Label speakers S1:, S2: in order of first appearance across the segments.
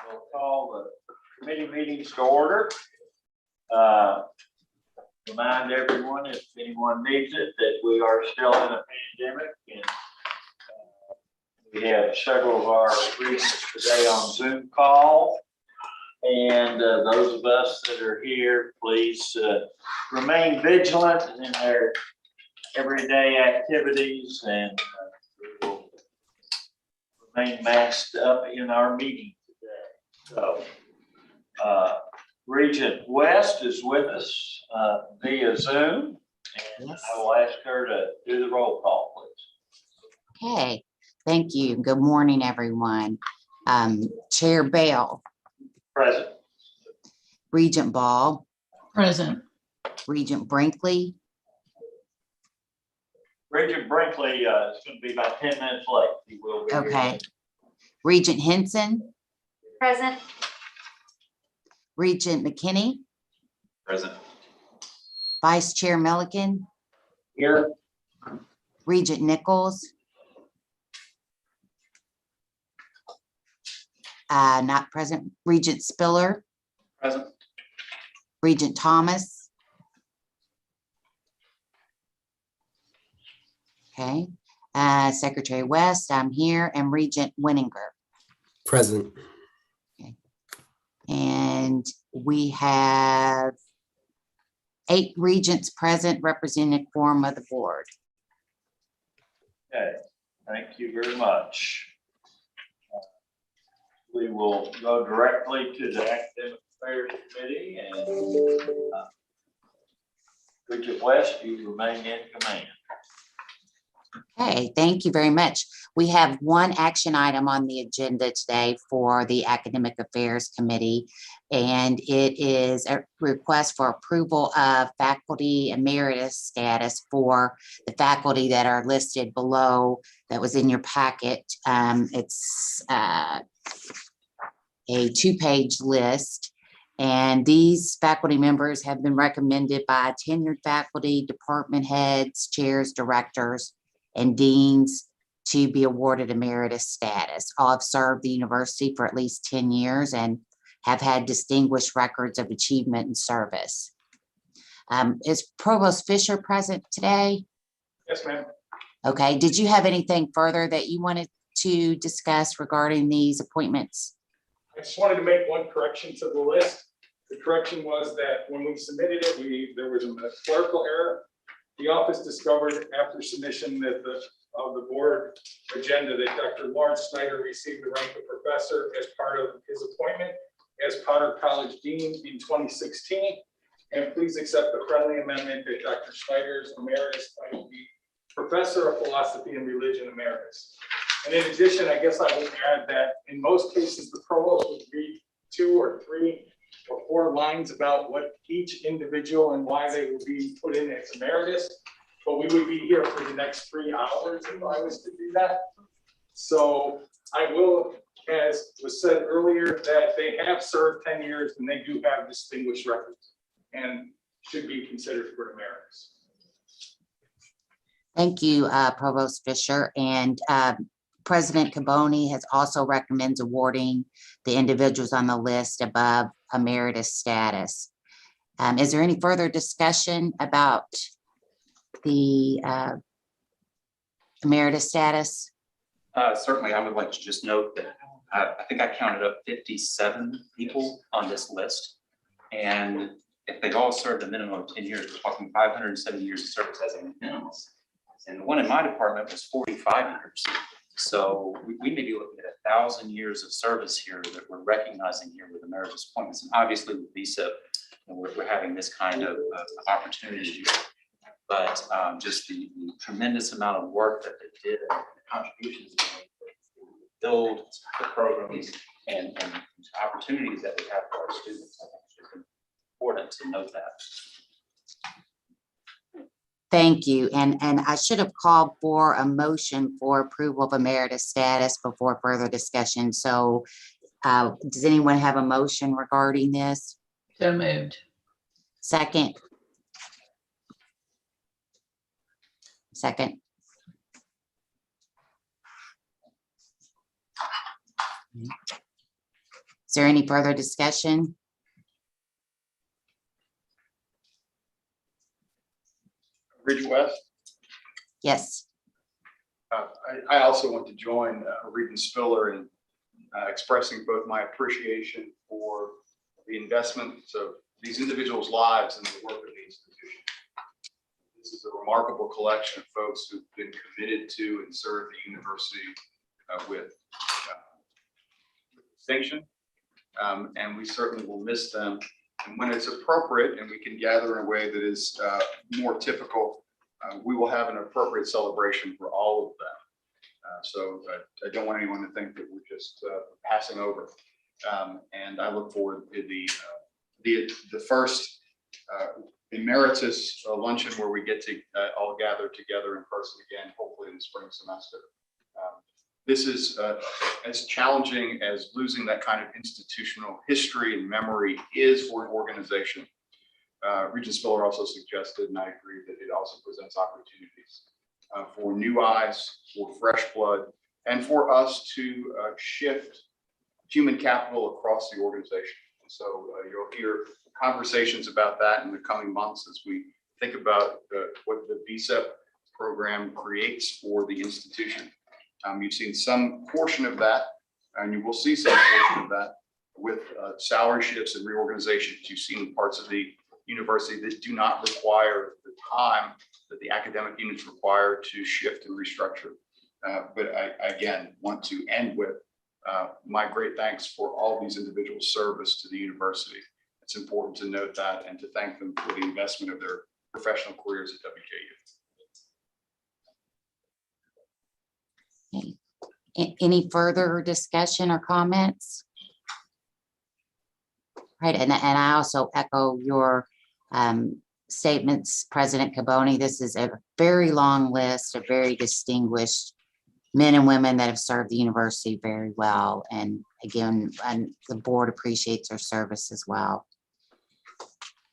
S1: We'll call the committee meetings to order. Remind everyone, if anyone needs it, that we are still in a pandemic, and we have several of our Regents today on Zoom call. And those of us that are here, please remain vigilant in their everyday activities, and we will remain masked up in our meeting today. So, Regent West is with us via Zoom, and
S2: Yes.
S1: I will ask her to do the roll call, please.
S2: Okay, thank you. Good morning, everyone. Chair Bell,
S1: Present.
S2: Regent Ball,
S3: Present.
S2: Regent Brinkley,
S1: Regent Brinkley is going to be about 10 minutes late. He will be here.
S2: okay. Regent Henson,
S4: Present.
S2: Regent McKinney,
S1: Present.
S2: Vice Chair Milliken,
S1: Here.
S2: Regent Nichols. Not present. Regent Spiller,
S1: Present.
S2: Regent Thomas. Okay, Secretary West, I'm here, and Regent Winninger.
S5: Present.
S2: And we have 8 regents present representing a quorum of the board.
S1: Okay, thank you very much. We will go directly to the Academic Affairs Committee, and Regent West, you remain in command.
S2: Okay, thank you very much. We have one action item on the agenda today for the Academic Affairs Committee, and it is a request for approval of faculty emeritus status for the faculty that are listed below that was in your packet. It's a 2-page list, and these faculty members have been recommended by tenured faculty, department heads, chairs, directors, and deans to be awarded emeritus status. All have served the university for at least 10 years and have had distinguished records of achievement and service. Is Provost Fisher present today?
S6: Yes, ma'am.
S2: Okay, did you have anything further that you wanted to discuss regarding these appointments?
S6: I just wanted to make one correction to the list. The correction was that when we submitted it, there was a clerical error. The office discovered after submission that of the board agenda that Dr. Lawrence Snyder received the rank of professor as part of his appointment as Potter College Dean in 2016. And please accept the friendly amendment that Dr. Snyder's emeritus title be Professor of Philosophy and Religion Emeritus. And in addition, I guess I would add that in most cases, the provost would read 2 or 3 or 4 lines about what each individual and why they will be put in as emeritus, but we would be here for the next 3 hours if I was to do that. So I will, as was said earlier, that they have served 10 years and they do have distinguished records and should be considered for emeritus.
S2: Thank you, Provost Fisher. And President Caboni has also recommends awarding the individuals on the list above emeritus status. Is there any further discussion about the emeritus status?
S7: Certainly, I would like to just note that I think I counted up 57 people on this list. And if they've all served a minimum of 10 years, we're talking 570 years of service as a minimum. And the one in my department was 45 years. So we may be looking at 1,000 years of service here that we're recognizing here with emeritus appointments. And obviously with VISA, we're having this kind of opportunity. But just the tremendous amount of work that they did and the contributions they made to build the programs and opportunities that we have for our students, I think it's important to note that.
S2: Thank you. And I should have called for a motion for approval of emeritus status before further discussion. So does anyone have a motion regarding this?
S3: So moved.
S2: Second. Second. there any further discussion?
S3: Regent West.
S2: Yes.
S3: I also want to join Regent Spiller in expressing both my appreciation for the investments of these individuals' lives and the work of the institution. This is a remarkable collection of folks who've been committed to and served the university with distinction, and we certainly will miss them. And when it's appropriate and we can gather in a way that is more typical, we will have an appropriate celebration for all of them. So I don't want anyone to think that we're just passing over. And I look forward to the first Emeritus luncheon where we get to all gather together in person again, hopefully in the spring semester. This is as challenging as losing that kind of institutional history and memory is for an organization. Regent Spiller also suggested, and I agree, that it also presents opportunities for new eyes, for fresh blood, and for us to shift human capital across the organization. And so you'll hear conversations about that in the coming months as we think about what the VSEP program creates for the institution. You've seen some portion of that, and you will see some portion of that with salary shifts and reorganizations. You've seen parts of the university that do not require the time that the academic units require to shift and restructure. But I, again, want to end with my great thanks for all these individuals' service to the university. It's important to note that and to thank them for the investment of their professional careers at WKU.
S2: Okay. Any further discussion or comments? Right, and I also echo your statements, President Caboni. This is a very long list of very distinguished men and women that have served the university very well. And again, the board appreciates their service as well.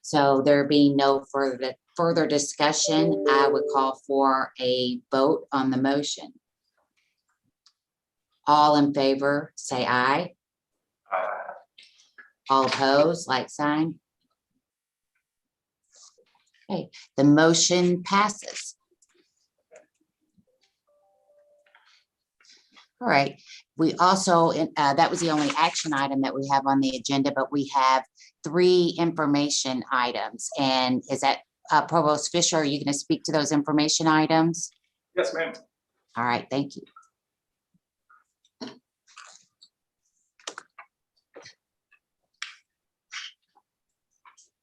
S2: So there being no further discussion, I would call for a vote on the motion. All in favor, say aye. All opposed, like sign. Okay, the motion passes. All right, we also, that was the only action item that we have on the agenda, but we have 3 information items. And is that Provost Fisher, are you going to speak to those information items?
S6: Yes, ma'am.
S2: All right, thank you.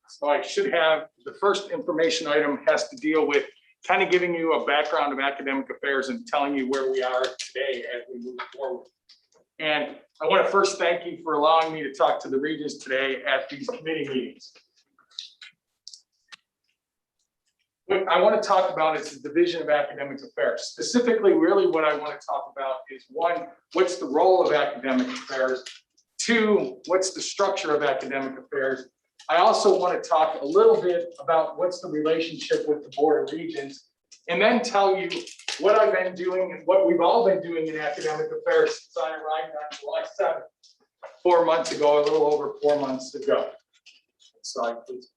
S6: So I should have, the first information item has to deal with kind of giving you a background of academic affairs and telling you where we are today as we move forward. And I want to first thank you for allowing me to talk to the Regents today at these committee meetings. What I want to talk about is the Division of Academic Affairs. Specifically, really what I want to talk about is 1, what's the role of academic affairs? 2, what's the structure of academic affairs? I also want to talk a little bit about what's the relationship with the Board of Regents, and then tell you what I've been doing and what we've all been doing in academic affairs since I arrived on July 7th, 4 months ago, a little over 4 months ago. Next slide, please.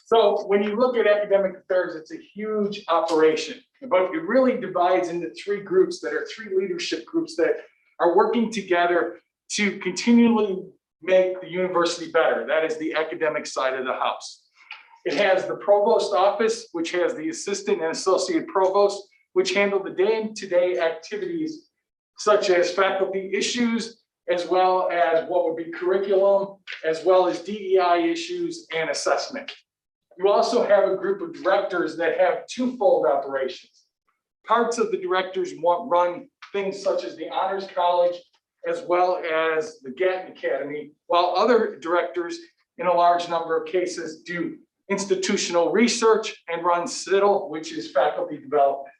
S6: So when you look at academic affairs, it's a huge operation, but it really divides into 3 groups that are 3 leadership groups that are working together to continually make the university better. That is the academic side of the house. It has the provost office, which has the assistant and associate provost, which handle the day-to-day activities such as faculty issues, as well as what would be curriculum, as well as DEI issues and assessment. You also have a group of directors that have 2-fold operations. Parts of the directors run things such as the Honors College, as well as the Gatton Academy, while other directors in a large number of cases do institutional research and run CITL, which is faculty development.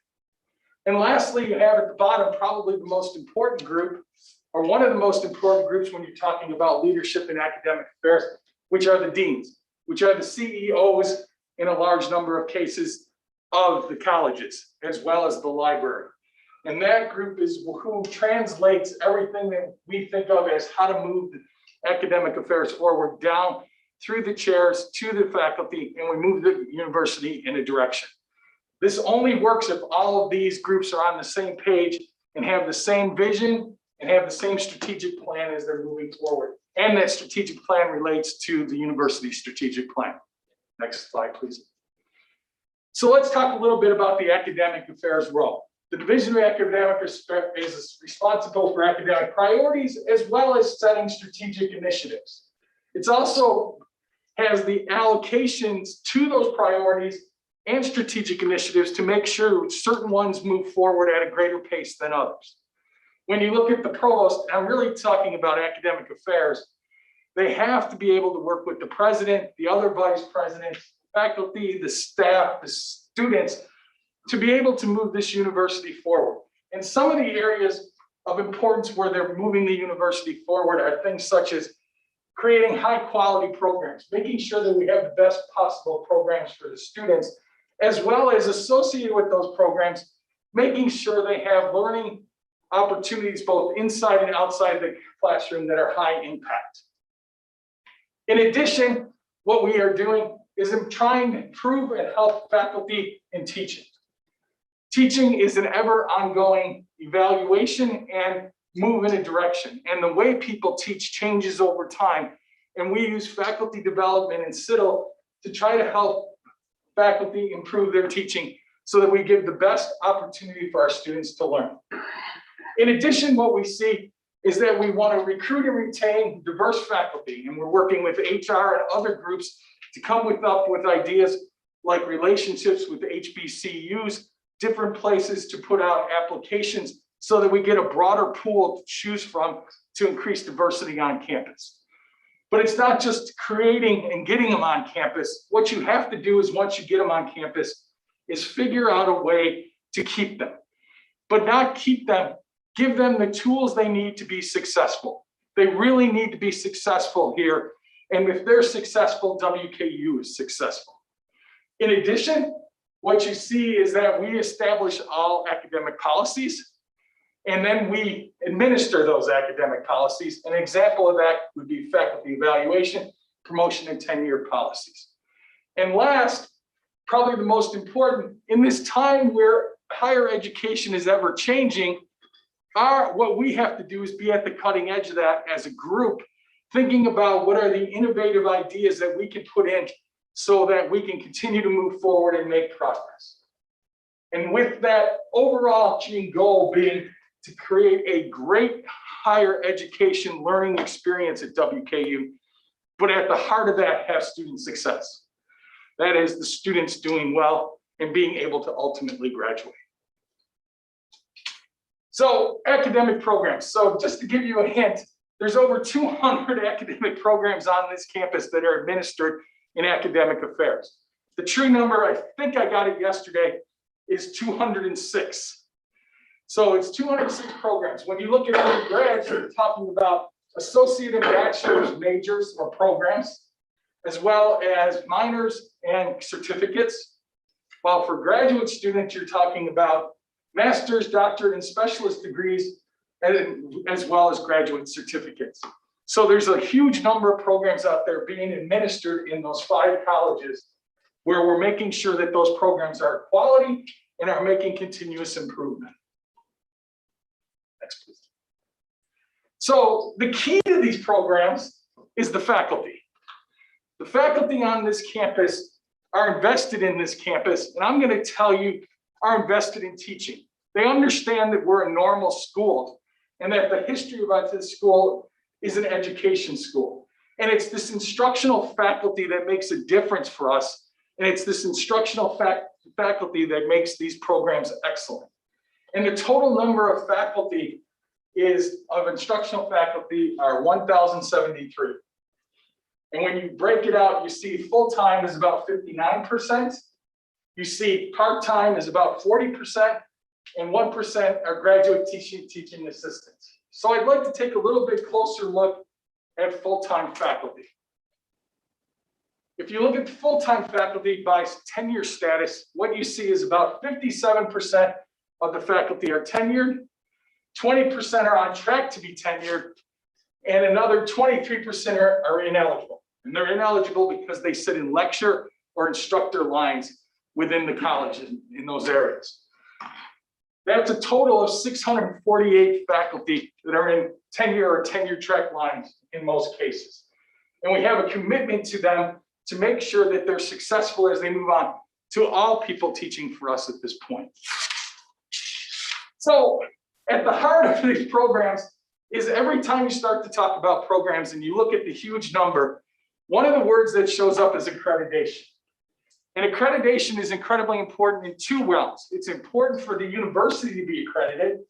S6: And lastly, you have at the bottom probably the most important group, or one of the most important groups when you're talking about leadership in academic affairs, which are the deans, which are the CEOs in a large number of cases of the colleges, as well as the library. And that group is who translates everything that we think of as how to move the academic affairs forward down through the chairs to the faculty, and we move the university in a direction. This only works if all of these groups are on the same page and have the same vision and have the same strategic plan as they're moving forward. And that strategic plan relates to the university strategic plan. Next slide, please. So let's talk a little bit about the academic affairs role. The Division of Academic Affairs is responsible for academic priorities as well as setting strategic initiatives. It's also has the allocations to those priorities and strategic initiatives to make sure certain ones move forward at a greater pace than others. When you look at the provost, I'm really talking about academic affairs, they have to be able to work with the president, the other vice presidents, faculty, the staff, the students, to be able to move this university forward. And some of the areas of importance where they're moving the university forward are things such as creating high quality programs, making sure that we have the best possible programs for the students, as well as associated with those programs, making sure they have learning opportunities both inside and outside the classroom that are high impact. In addition, what we are doing is trying to improve and help faculty in teaching. Teaching is an ever ongoing evaluation and move in a direction. And the way people teach changes over time. And we use faculty development and CITL to try to help faculty improve their teaching so that we give the best opportunity for our students to learn. In addition, what we see is that we want to recruit and retain diverse faculty, and we're working with HR and other groups to come up with ideas like relationships with HBCUs, different places to put out applications so that we get a broader pool to choose from to increase diversity on campus. But it's not just creating and getting them on campus. What you have to do is once you get them on campus is figure out a way to keep them, but not keep them, give them the tools they need to be successful. They really need to be successful here. And if they're successful, WKU is successful. In addition, what you see is that we establish all academic policies, and then we administer those academic policies. An example of that would be faculty evaluation, promotion, and tenure policies. And last, probably the most important, in this time where higher education is ever changing, what we have to do is be at the cutting edge of that as a group, thinking about what are the innovative ideas that we can put in so that we can continue to move forward and make progress. And with that overall goal being to create a great higher education learning experience at WKU, but at the heart of that have student success. That is the students doing well and being able to ultimately graduate. So academic programs. So just to give you a hint, there's over 200 academic programs on this campus that are administered in academic affairs. The true number, I think I got it yesterday, is 206. So it's 206 programs. When you look at undergrads, you're talking about associate and bachelor's majors or programs, as well as minors and certificates. While for graduate students, you're talking about master's, doctorate, and specialist degrees, as well as graduate certificates. So there's a huge number of programs out there being administered in those 5 colleges where we're making sure that those programs are quality and are making continuous improvement. Next, please. So the key to these programs is the faculty. The faculty on this campus are invested in this campus, and I'm going to tell you, are invested in teaching. They understand that we're a normal school and that the history about this school is an education school. And it's this instructional faculty that makes a difference for us. And it's this instructional faculty that makes these programs excellent. And the total number of faculty of instructional faculty are 1,073. And when you break it out, you see full-time is about 59%. You see part-time is about 40%, and 1% are graduate teaching assistants. So I'd like to take a little bit closer look at full-time faculty. If you look at full-time faculty by tenure status, what you see is about 57% of the faculty are tenured, 20% are on track to be tenured, and another 23% are ineligible. And they're ineligible because they sit in lecture or instructor lines within the college in those areas. That's a total of 648 faculty that are in tenure or tenure track lines in most cases. And we have a commitment to them to make sure that they're successful as they move on to all people teaching for us at this point. So at the heart of these programs is every time you start to talk about programs and you look at the huge number, one of the words that shows up is accreditation. And accreditation is incredibly important in two realms. It's important for the university to be accredited,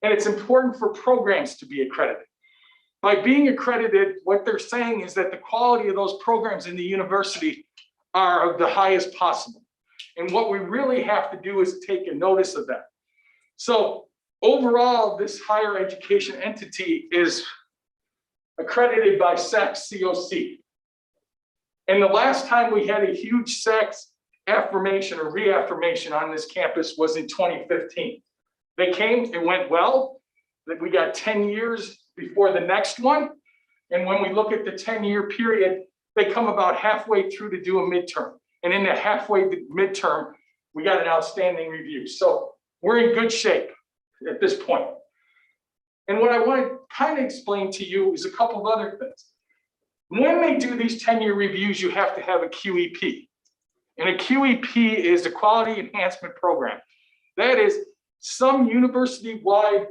S6: and it's important for programs to be accredited. By being accredited, what they're saying is that the quality of those programs in the university are of the highest possible. And what we really have to do is take a notice of that. So overall, this higher education entity is accredited by SACS COC. And the last time we had a huge SACS affirmation or reaffirmation on this campus was in 2015. They came, it went well, that we got 10 years before the next one. And when we look at the 10-year period, they come about halfway through to do a midterm. And in the halfway midterm, we got an outstanding review. So we're in good shape at this point. And what I want to kind of explain to you is a couple of other things. When they do these 10-year reviews, you have to have a QEP. And a QEP is a quality enhancement program. That is some university-wide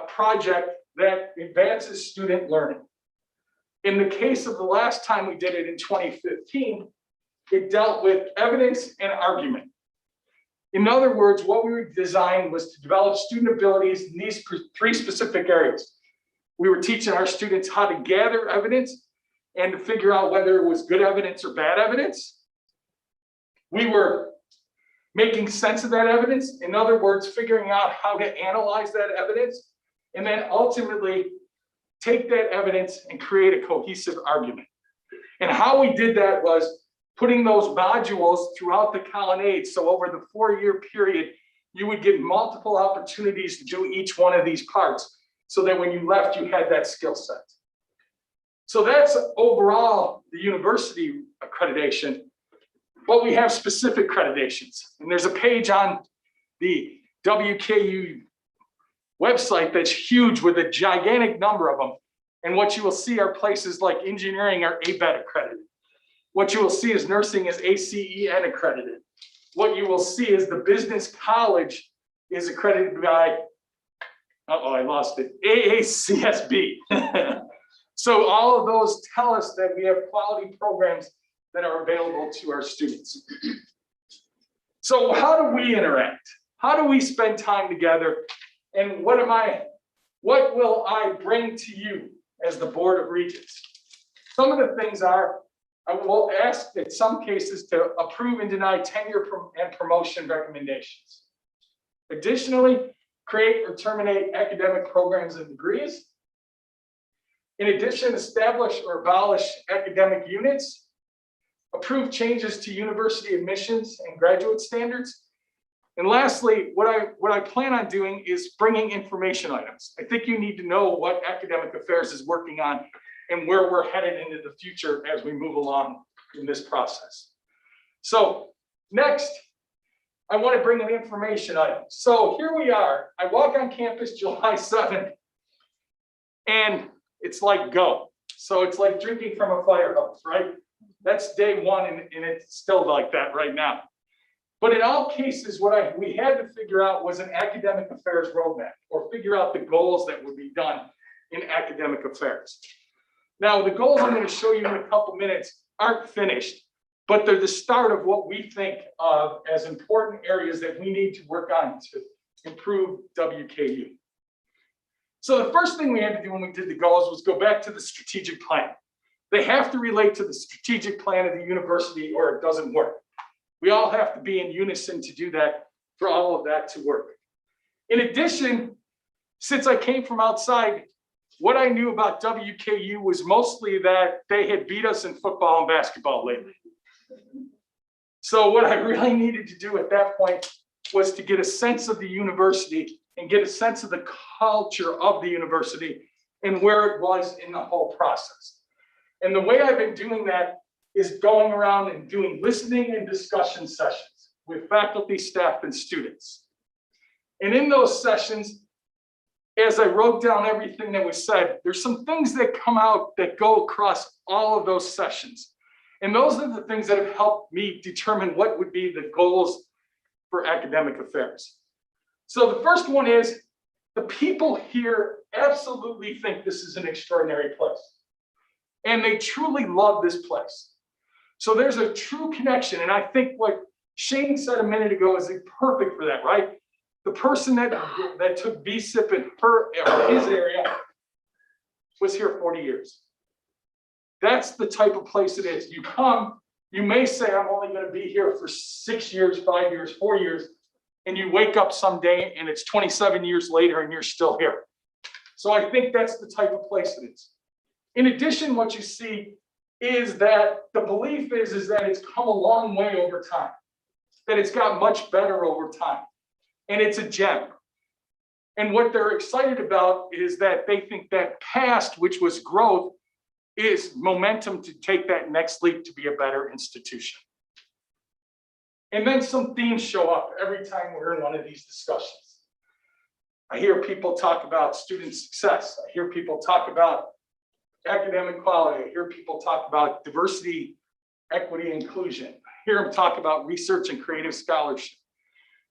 S6: project that advances student learning. In the case of the last time we did it in 2015, it dealt with evidence and argument. In other words, what we designed was to develop student abilities in these three specific areas. We were teaching our students how to gather evidence and to figure out whether it was good evidence or bad evidence. We were making sense of that evidence. In other words, figuring out how to analyze that evidence, and then ultimately take that evidence and create a cohesive argument. And how we did that was putting those modules throughout the colonnade. So over the 4-year period, you would get multiple opportunities to do each one of these parts so that when you left, you had that skill set. So that's overall the university accreditation. But we have specific accreditations. And there's a page on the WKU website that's huge with a gigantic number of them. And what you will see are places like engineering are ABET accredited. What you will see is nursing is ACEN accredited. What you will see is the business college is accredited by, I lost it, AACSB. So all of those tell us that we have quality programs that are available to our students. So how do we interact? How do we spend time together? And what will I bring to you as the Board of Regents? Some of the things are, I will ask in some cases to approve and deny tenure and promotion recommendations. Additionally, create or terminate academic programs and degrees. In addition, establish or abolish academic units, approve changes to university admissions and graduate standards. And lastly, what I plan on doing is bringing information items. I think you need to know what academic affairs is working on and where we're headed into the future as we move along in this process. So next, I want to bring an information item. So here we are. I walk on campus July 7th, and it's like go. So it's like drinking from a fire hose, right? That's day one, and it's still like that right now. But in all cases, what we had to figure out was an academic affairs roadmap, or figure out the goals that would be done in academic affairs. Now, the goals I'm going to show you in a couple minutes aren't finished, but they're the start of what we think of as important areas that we need to work on to improve WKU. So the first thing we had to do when we did the goals was go back to the strategic plan. They have to relate to the strategic plan of the university or it doesn't work. We all have to be in unison to do that, for all of that to work. In addition, since I came from outside, what I knew about WKU was mostly that they had beat us in football and basketball lately. So what I really needed to do at that point was to get a sense of the university and get a sense of the culture of the university and where it was in the whole process. And the way I've been doing that is going around and doing listening and discussion sessions with faculty, staff, and students. And in those sessions, as I wrote down everything that was said, there's some things that come out that go across all of those sessions. And those are the things that have helped me determine what would be the goals for academic affairs. So the first one is the people here absolutely think this is an extraordinary place. And they truly love this place. So there's a true connection. And I think what Shane said a minute ago is perfect for that, right? The person that took BSIP in his area was here 40 years. That's the type of place it is. You come, you may say, I'm only going to be here for 6 years, 5 years, 4 years, and you wake up someday and it's 27 years later and you're still here. So I think that's the type of place it is. In addition, what you see is that the belief is that it's come a long way over time, that it's got much better over time, and it's a gem. And what they're excited about is that they think that past, which was growth, is momentum to take that next leap to be a better institution. And then some themes show up every time we're in one of these discussions. I hear people talk about student success. I hear people talk about academic quality. I hear people talk about diversity, equity, inclusion. I hear them talk about research and creative scholarship.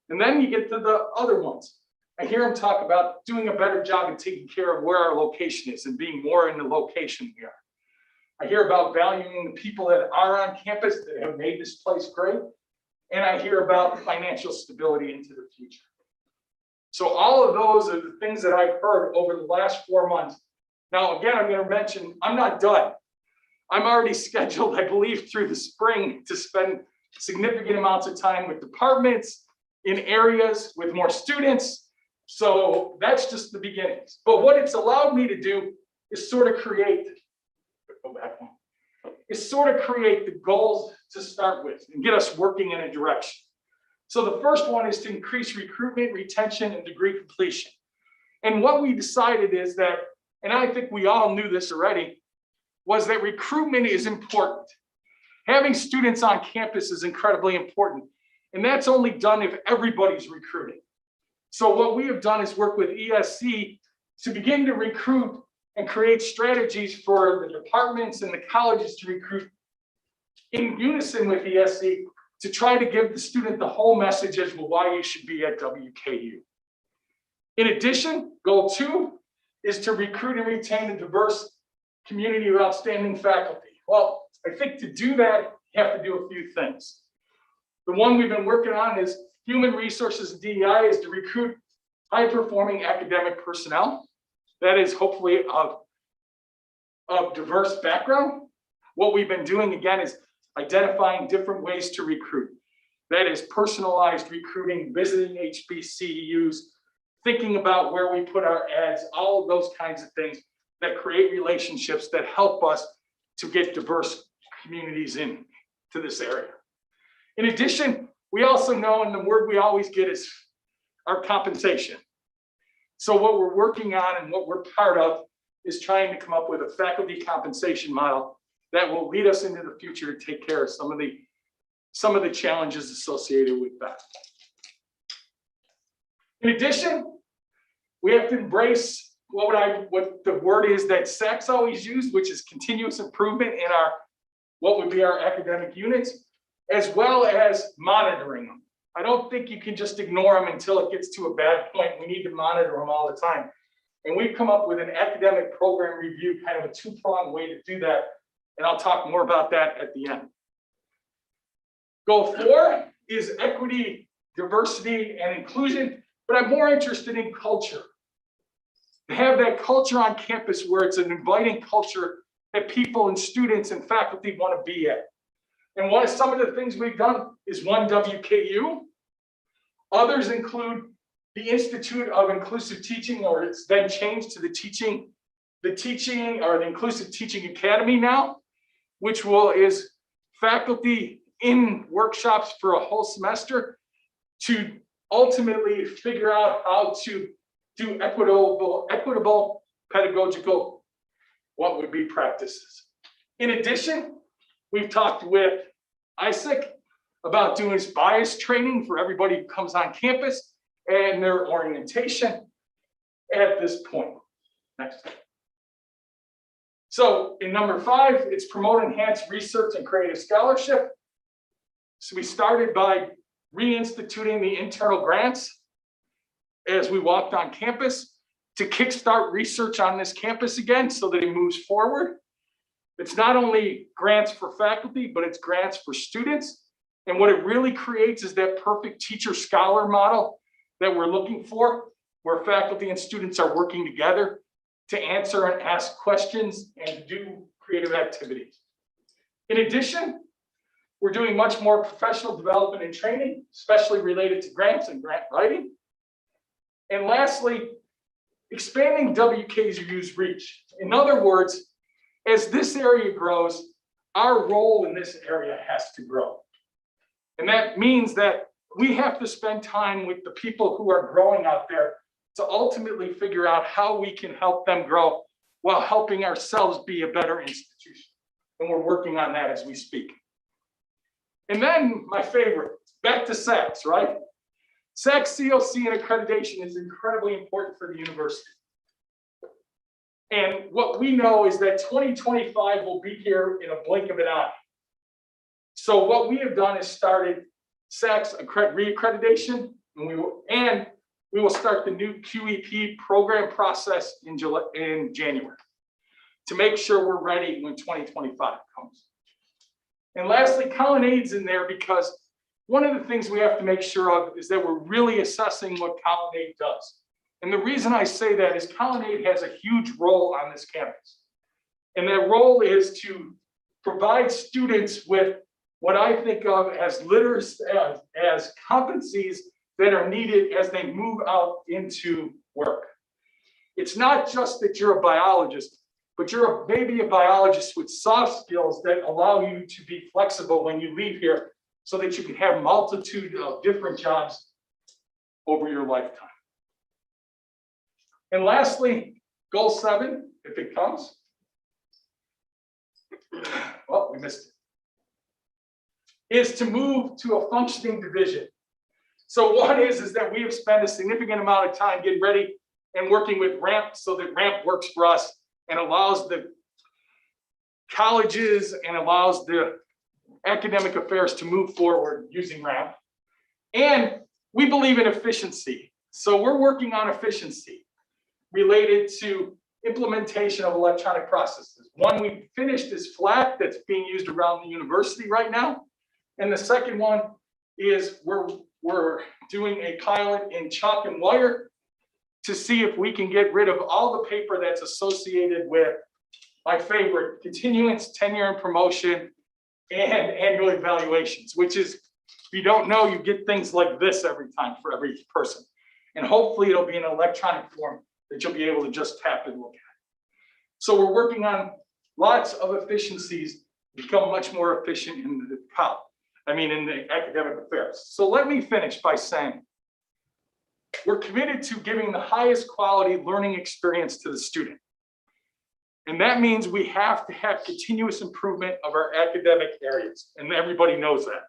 S6: And then you get to the other ones. I hear them talk about doing a better job of taking care of where our location is and being more in the location we are. I hear about valuing the people that are on campus that have made this place great. And I hear about financial stability into the future. So all of those are the things that I've heard over the last 4 months. Now, again, I'm going to mention, I'm not done. I'm already scheduled, I believe, through the spring to spend significant amounts of time with departments, in areas with more students. So that's just the beginnings. But what it's allowed me to do is sort of create, go back one, is sort of create the goals to start with and get us working in a direction. So the first one is to increase recruitment, retention, and degree completion. And what we decided is that, and I think we all knew this already, was that recruitment is important. Having students on campus is incredibly important. And that's only done if everybody's recruiting. So what we have done is work with ESC to begin to recruit and create strategies for the departments and the colleges to recruit in unison with ESC to try to give the student the whole message as to why you should be at WKU. In addition, goal 2 is to recruit and retain a diverse community of outstanding faculty. Well, I think to do that, you have to do a few things. The one we've been working on is human resources and DEI is to recruit high-performing academic personnel. That is hopefully of diverse background. What we've been doing, again, is identifying different ways to recruit. That is personalized recruiting, visiting HBCUs, thinking about where we put our ads, all of those kinds of things that create relationships that help us to get diverse communities into this area. In addition, we also know, and the word we always get is our compensation. So what we're working on and what we're part of is trying to come up with a faculty compensation model that will lead us into the future to take care of some of the challenges associated with that. In addition, we have to embrace what the word is that SAC's always used, which is continuous improvement in what would be our academic units, as well as monitoring them. I don't think you can just ignore them until it gets to a bad point. We need to monitor them all the time. And we've come up with an academic program review, kind of a two-pronged way to do that. And I'll talk more about that at the end. Goal 4 is equity, diversity, and inclusion, but I'm more interested in culture. To have that culture on campus where it's an inviting culture that people and students and faculty want to be at. And some of the things we've done is one WKU. Others include the Institute of Inclusive Teaching, or it's then changed to the Inclusive Teaching Academy now, which is faculty in workshops for a whole semester to ultimately figure out how to do equitable pedagogical, what would be practices. In addition, we've talked with Isaac about doing bias training for everybody who comes on campus and their orientation at this point. Next. So in number 5, it's promote enhanced research and creative scholarship. So we started by reinstituting the internal grants as we walked on campus to kickstart research on this campus again so that it moves forward. It's not only grants for faculty, but it's grants for students. And what it really creates is that perfect teacher-scholar model that we're looking for, where faculty and students are working together to answer and ask questions and do creative activities. In addition, we're doing much more professional development and training, especially related to grants and grant writing. And lastly, expanding WKU's reach. In other words, as this area grows, our role in this area has to grow. And that means that we have to spend time with the people who are growing out there to ultimately figure out how we can help them grow while helping ourselves be a better institution. And we're working on that as we speak. And then my favorite, back to SACS, right? SACS, COC, and accreditation is incredibly important for the university. And what we know is that 2025 will be here in a blink of an eye. So what we have done is started SACS reaccreditation, and we will start the new QEP program process in January to make sure we're ready when 2025 comes. And lastly, Colonnades in there because one of the things we have to make sure of is that we're really assessing what Colonnade does. And the reason I say that is Colonnade has a huge role on this campus. And that role is to provide students with what I think of as as competencies that are needed as they move out into work. It's not just that you're a biologist, but you're maybe a biologist with soft skills that allow you to be flexible when you leave here so that you can have a multitude of different jobs over your lifetime. And lastly, goal 7, if it comes. Well, we missed it. Is to move to a functioning division. So one is that we have spent a significant amount of time getting ready and working with RAMP so that RAMP works for us and allows the colleges and allows the academic affairs to move forward using RAMP. And we believe in efficiency. So we're working on efficiency related to implementation of electronic processes. One we finished is FLAC that's being used around the university right now. And the second one is we're doing a pilot in chalk and wire to see if we can get rid of all the paper that's associated with my favorite, continuance, tenure and promotion, and annual evaluations, which is, if you don't know, you get things like this every time for every person. And hopefully it'll be in electronic form that you'll be able to just tap and look at. So we're working on lots of efficiencies to become much more efficient in the in the academic affairs. So let me finish by saying, we're committed to giving the highest quality learning experience to the student. And that means we have to have continuous improvement of our academic areas, and everybody knows that.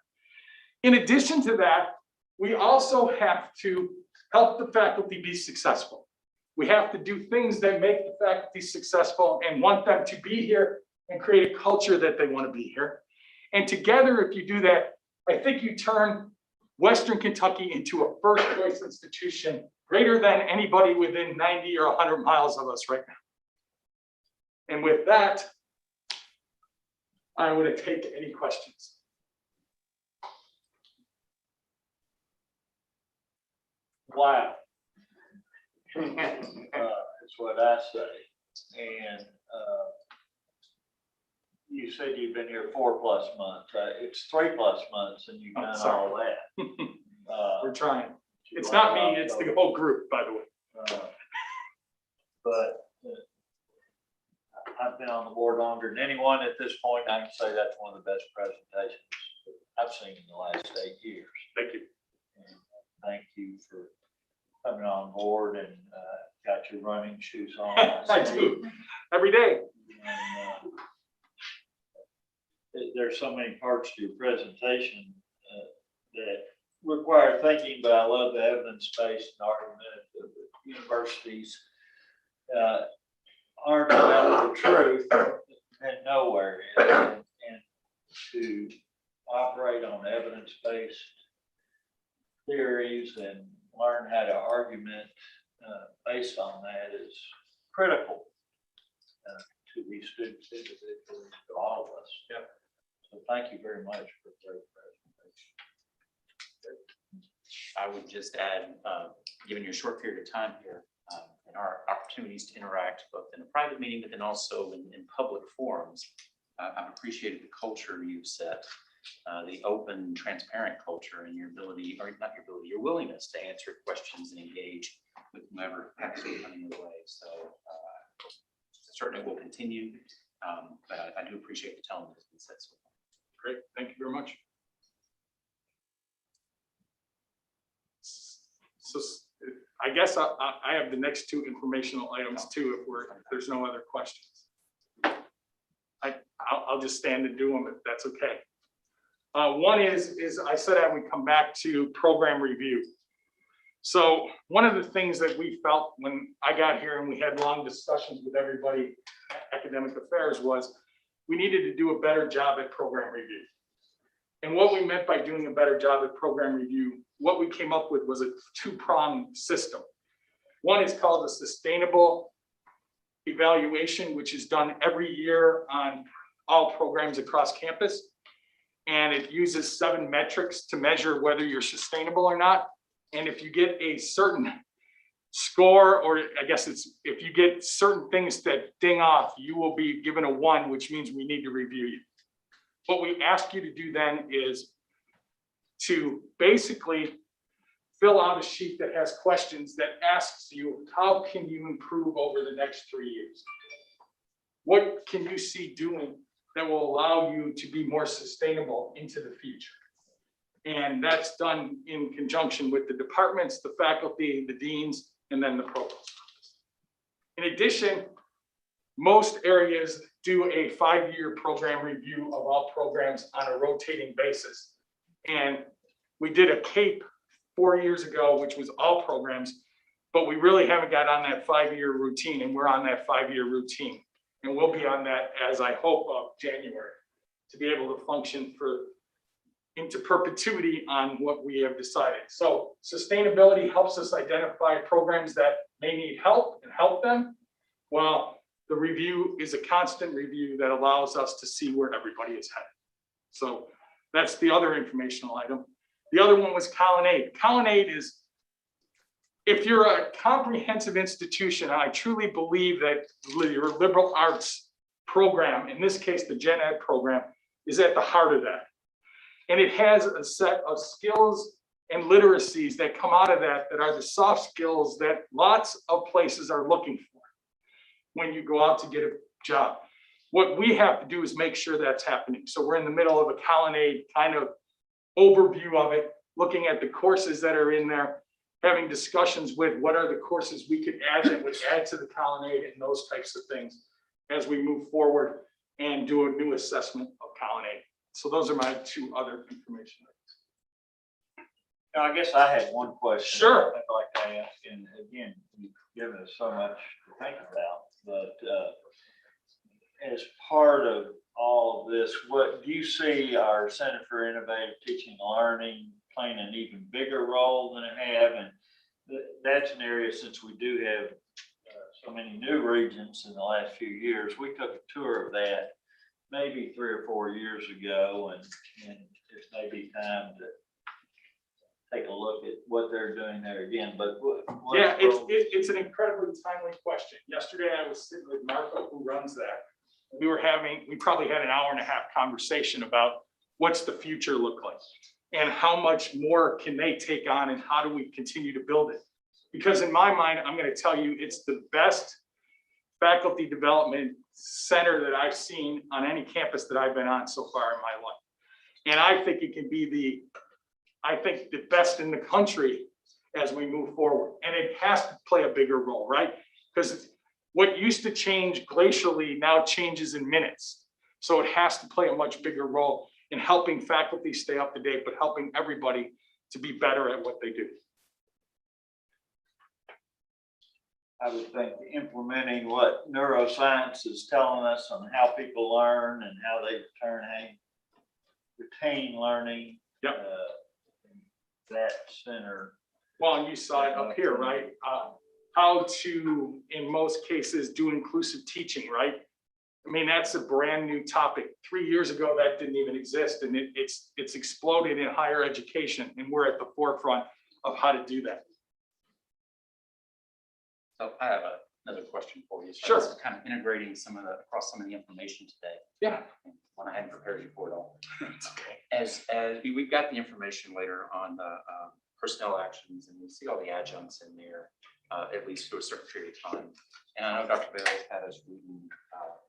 S6: In addition to that, we also have to help the faculty be successful. We have to do things that make the faculty successful and want them to be here and create a culture that they want to be here. And together, if you do that, I think you turn Western Kentucky into a first choice institution greater than anybody within 90 or 100 miles of us right now. And with that, I would take any questions.
S1: Wow. That's what I say. And you said you've been here 4+ months. It's 3+ months and you've done all that.
S6: We're trying. It's not me, it's the whole group, by the way.
S1: But I've been on the board longer than anyone at this point. I can say that's one of the best presentations I've seen in the last 8 years.
S6: Thank you.
S1: And thank you for coming on board and got your running shoes on.
S6: I do, every day.
S1: And, there's so many parts to your presentation that require thinking, but I love the evidence-based argument that the universities aren't about the truth and nowhere is, and to operate on evidence-based theories and learn how to argument based on that is critical to these students individually, to all of us.
S6: Yeah.
S1: So thank you very much for a great presentation.
S7: I would just add, given your short period of time here, and our opportunities to interact both in a private meeting, but then also in public forums, I've appreciated the culture you've set, the open, transparent culture, and your ability, or not your ability, your willingness to answer questions and engage with whomever happens to be coming your way. So certainly will continue, but I do appreciate the tone that's been set so far.
S6: Great, thank you very much. So I guess I have the next two informational items too, if there's no other questions. I'll just stand and do them if that's okay. One is I said I would come back to program review. So one of the things that we felt when I got here and we had long discussions with everybody, academic affairs, was we needed to do a better job at program review. And what we meant by doing a better job at program review, what we came up with was a two-pronged system. One is called a sustainable evaluation, which is done every year on all programs across campus. And it uses 7 metrics to measure whether you're sustainable or not. And if you get a certain score, or I guess it's, if you get certain things that ding off, you will be given a 1, which means we need to review you. What we ask you to do then is to basically fill out a sheet that has questions that asks you, how can you improve over the next 3 years? What can you see doing that will allow you to be more sustainable into the future? And that's done in conjunction with the departments, the faculty, the deans, and then the provost. In addition, most areas do a 5-year program review of all programs on a rotating basis. And we did a CAPE 4 years ago, which was all programs, but we really haven't got on that 5-year routine, and we're on that 5-year routine. And we'll be on that, as I hope, of January, to be able to function into perpetuity on what we have decided. So sustainability helps us identify programs that may need help and help them, while the review is a constant review that allows us to see where everybody is headed. So that's the other informational item. The other one was Colonnade. Colonnade is, if you're a comprehensive institution, and I truly believe that your liberal arts program, in this case, the Gen Ed program, is at the heart of that. And it has a set of skills and literacies that come out of that, that are the soft skills that lots of places are looking for when you go out to get a job. What we have to do is make sure that's happening. So we're in the middle of a Colonnade kind of overview of it, looking at the courses that are in there, having discussions with what are the courses we could add that would add to the Colonnade and those types of things as we move forward and do a new assessment of Colonnade. So those are my 2 other information.
S1: Now, I guess I had one question.
S6: Sure.
S1: I'd like to ask, and again, you've given us so much to think about, but as part of all of this, what do you see our Center for Innovative Teaching and Learning playing an even bigger role than it have? And that's an area, since we do have so many new regents in the last few years, we took a tour of that maybe 3 or 4 years ago, and it's maybe time to take a look at what they're doing there again. But
S6: Yeah, it's an incredibly timely question. Yesterday, I was sitting with Marco, who runs that. We probably had an hour-and-a-half conversation about what's the future look like and how much more can they take on and how do we continue to build it? Because in my mind, I'm going to tell you, it's the best faculty development center that I've seen on any campus that I've been on so far in my life. And I think it can be the best in the country as we move forward. And it has to play a bigger role, right? Because what used to change glacially now changes in minutes. So it has to play a much bigger role in helping faculty stay up to date, but helping everybody to be better at what they do.
S1: I would think implementing what neuroscience is telling us on how people learn and how they retain learning.
S6: Yep.
S1: That center.
S6: Well, and you saw it up here, right? How to, in most cases, do inclusive teaching, right? I mean, that's a brand new topic. 3 years ago, that didn't even exist, and it's exploded in higher education, and we're at the forefront of how to do that.
S7: So I have another question for you. So
S6: Sure.
S7: this is kind of integrating across some of the information today.
S6: Yeah.
S7: When I hadn't prepared you for it all.
S6: It's okay.
S7: As we've got the information later on the personnel actions, and we see all the adjuncts in there, at least for a certain period of time. And I know Dr. Bales had us reading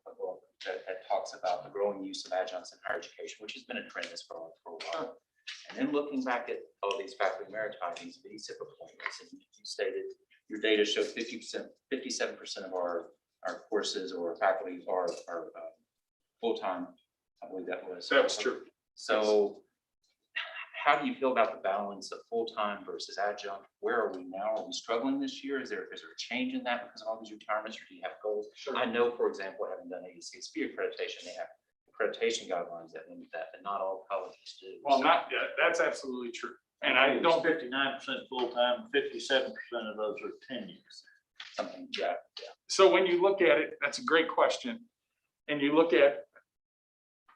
S7: a book that talks about the growing use of adjuncts in higher education, which has been a trend for a while. And then looking back at all these faculty meritizings, the ESIP appointments, and you stated your data showed 57% of our courses or faculty are full-time. I believe that was.
S6: That was true.
S7: So how do you feel about the balance of full-time versus adjunct? Where are we now? Are we struggling this year? Is there a change in that because of all these retirements, or do you have goals?
S6: Sure.
S7: I know, for example, having done ACSB accreditation, they have accreditation guidelines that limit that, but not all colleges do.
S6: Well,
S7: So-
S6: not yet. That's absolutely true. And I don't,
S1: 59% full-time, 57% of those are tenures.
S7: something, yeah.
S6: so when you look at it, that's a great question. And you look at,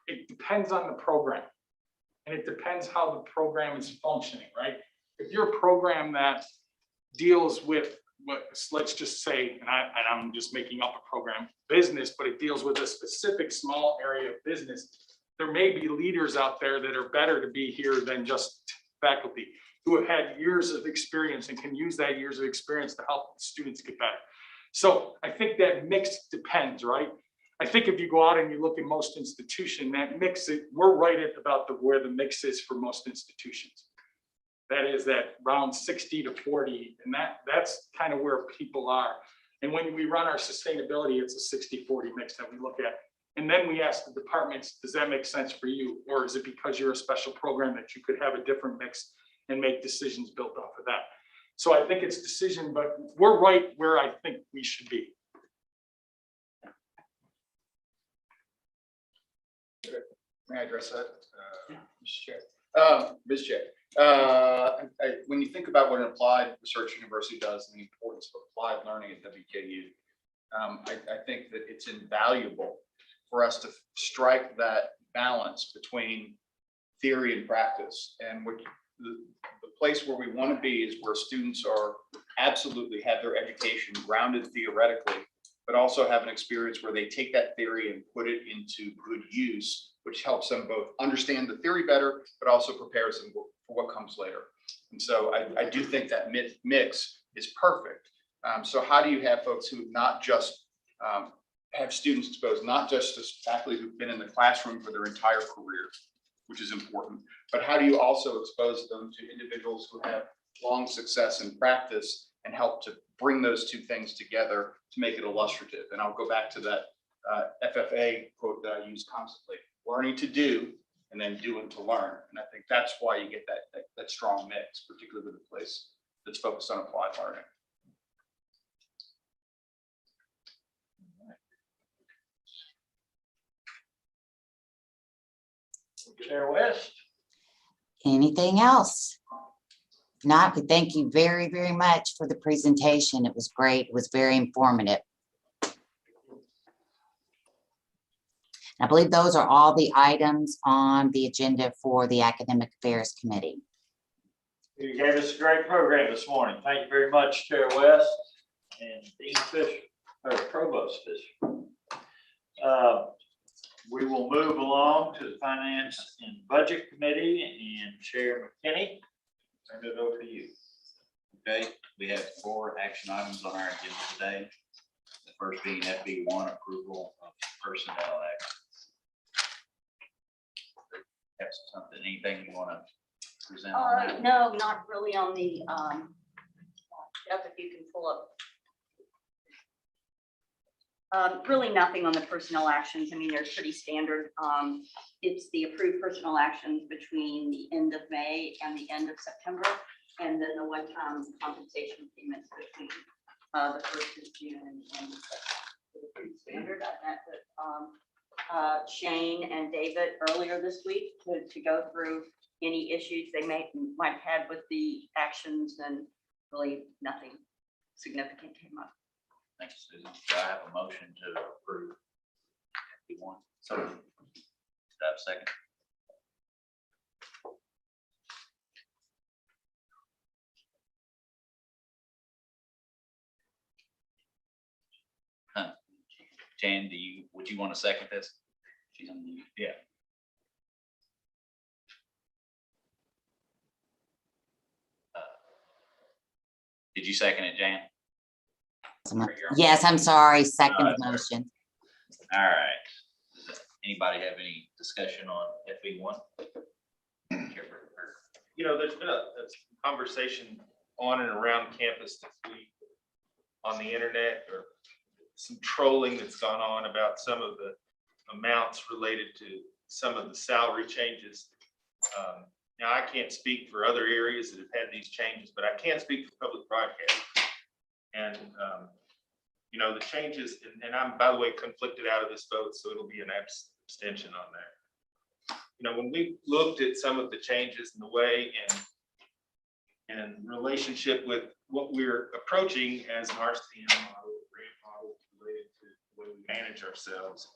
S6: it depends on the program. And it depends how the program is functioning, right? If you're a program that deals with what, let's just say, and I'm just making up a program, business, but it deals with a specific small area of business, there may be leaders out there that are better to be here than just faculty who have had years of experience and can use that years of experience to help students get better. So I think that mix depends, right? I think if you go out and you look at most institutions, that mix, we're right at about where the mix is for most institutions. That is that around 60 to 40, and that's kind of where people are. And when we run our sustainability, it's a 60-40 mix that we look at. And then we ask the departments, does that make sense for you? Or is it because you're a special program that you could have a different mix and make decisions built off of that? So I think it's decision, but we're right where I think we should be.
S3: May I address that?
S6: Mr. Chair.
S3: Ms. Chair, when you think about what an applied research university does and the importance of applied learning at WKU, I think that it's invaluable for us to strike that balance between theory and practice. And what the place where we want to be is where students are absolutely have their education grounded theoretically, but also have an experience where they take that theory and put it into good use, which helps them both understand the theory better, but also prepares them for what comes later. And so I do think that mix is perfect. So how do you have folks who not just have students exposed, not just as faculty who've been in the classroom for their entire career, which is important, but how do you also expose them to individuals who have long success in practice and help to bring those two things together to make it illustrative? And I'll go back to that FFA quote that I use constantly: learning to do and then doing to learn. And I think that's why you get that strong mix, particularly with a place that's focused on applied learning.
S1: Chair West?
S2: Anything else? Not, we thank you very, very much for the presentation. It was great. It was very informative. I believe those are all the items on the agenda for the Academic Affairs Committee.
S1: You gave us a great program this morning. Thank you very much, Chair West and Dean Fisher, or Provost Fisher. We will move along to the Finance and Budget Committee, and Chair McKinney, turn it over to you.
S4: Okay, we have 4 action items on our agenda today. The first being FB1, approval of personnel actions. Have something, anything you want to present on that?
S5: No, not really on the Jeff, if you can pull up. Really nothing on the personnel actions. I mean, they're pretty standard. It's the approved personnel actions between the end of May and the end of September, and then the one-time compensation payments between the 1st of June and the end of September. It's pretty standard. I met with Shane and David earlier this week to go through any issues they might have had with the actions, and really nothing significant came up.
S4: Thank you, Susan. Do I have a motion to approve FB1? So, do I have a second? Jan, would you want to second this? She's on mute. Yeah. Did you second it, Jan?
S2: Yes, I'm sorry, second motion.
S4: All right. Does anybody have any discussion on FB1?
S8: You know, there's been a conversation on and around campus this week on the internet, or some trolling that's gone on about some of the amounts related to some of the salary changes. Now, I can't speak for other areas that have had these changes, but I can speak for public broadcasting. And, you know, the changes, and I'm, by the way, conflicted out of this vote, so it'll be an abstention on that. You know, when we looked at some of the changes in the way and relationship with what we're approaching as an RCM model, grant model related to the way we manage ourselves,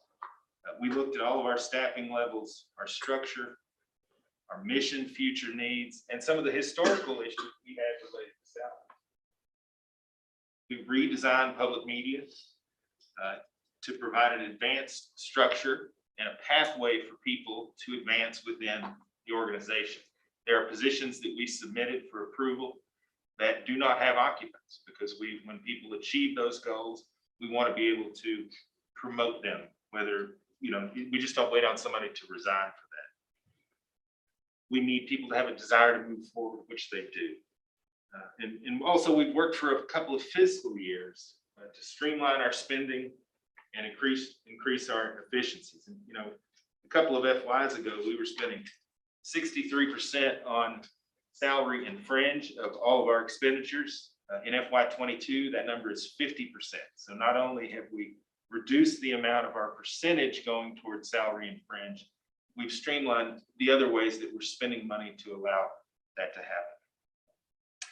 S8: we looked at all of our staffing levels, our structure, our mission, future needs, and some of the historical issues we had related to salary. We redesigned public media to provide an advanced structure and a pathway for people to advance within the organization. There are positions that we submitted for approval that do not have occupants, because when people achieve those goals, we want to be able to promote them, whether, you know, we just don't wait on somebody to resign for that. We need people to have a desire to move forward, which they do. And also, we've worked for a couple of fiscal years to streamline our spending and increase our efficiencies. And, you know, a couple of FYs ago, we were spending 63% on salary and fringe of all of our expenditures. In FY22, that number is 50%. So not only have we reduced the amount of our percentage going towards salary and fringe, we've streamlined the other ways that we're spending money to allow that to happen.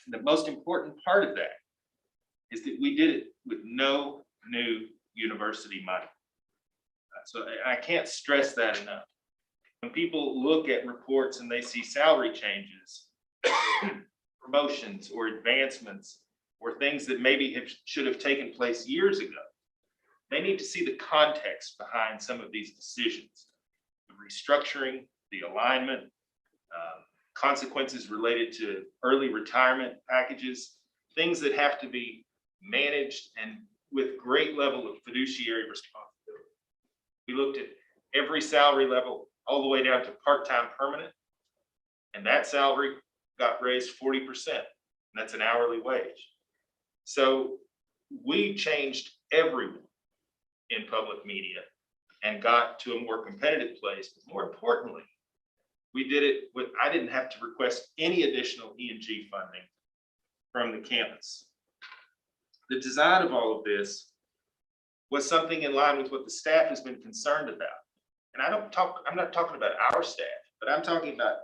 S8: The most important part of that is that we did it with no new university money. So I can't stress that enough. When people look at reports and they see salary changes, promotions or advancements, or things that maybe should have taken place years ago, they need to see the context behind some of these decisions. The restructuring, the alignment, consequences related to early retirement packages, things that have to be managed and with great level of fiduciary responsibility. We looked at every salary level all the way down to part-time permanent, and that salary got raised 40%. And that's an hourly wage. So we changed everyone in public media and got to a more competitive place. But more importantly, we did it with, I didn't have to request any additional E&G funding from the campus. The design of all of this was something in line with what the staff has been concerned about. And I'm not talking about our staff, but I'm talking about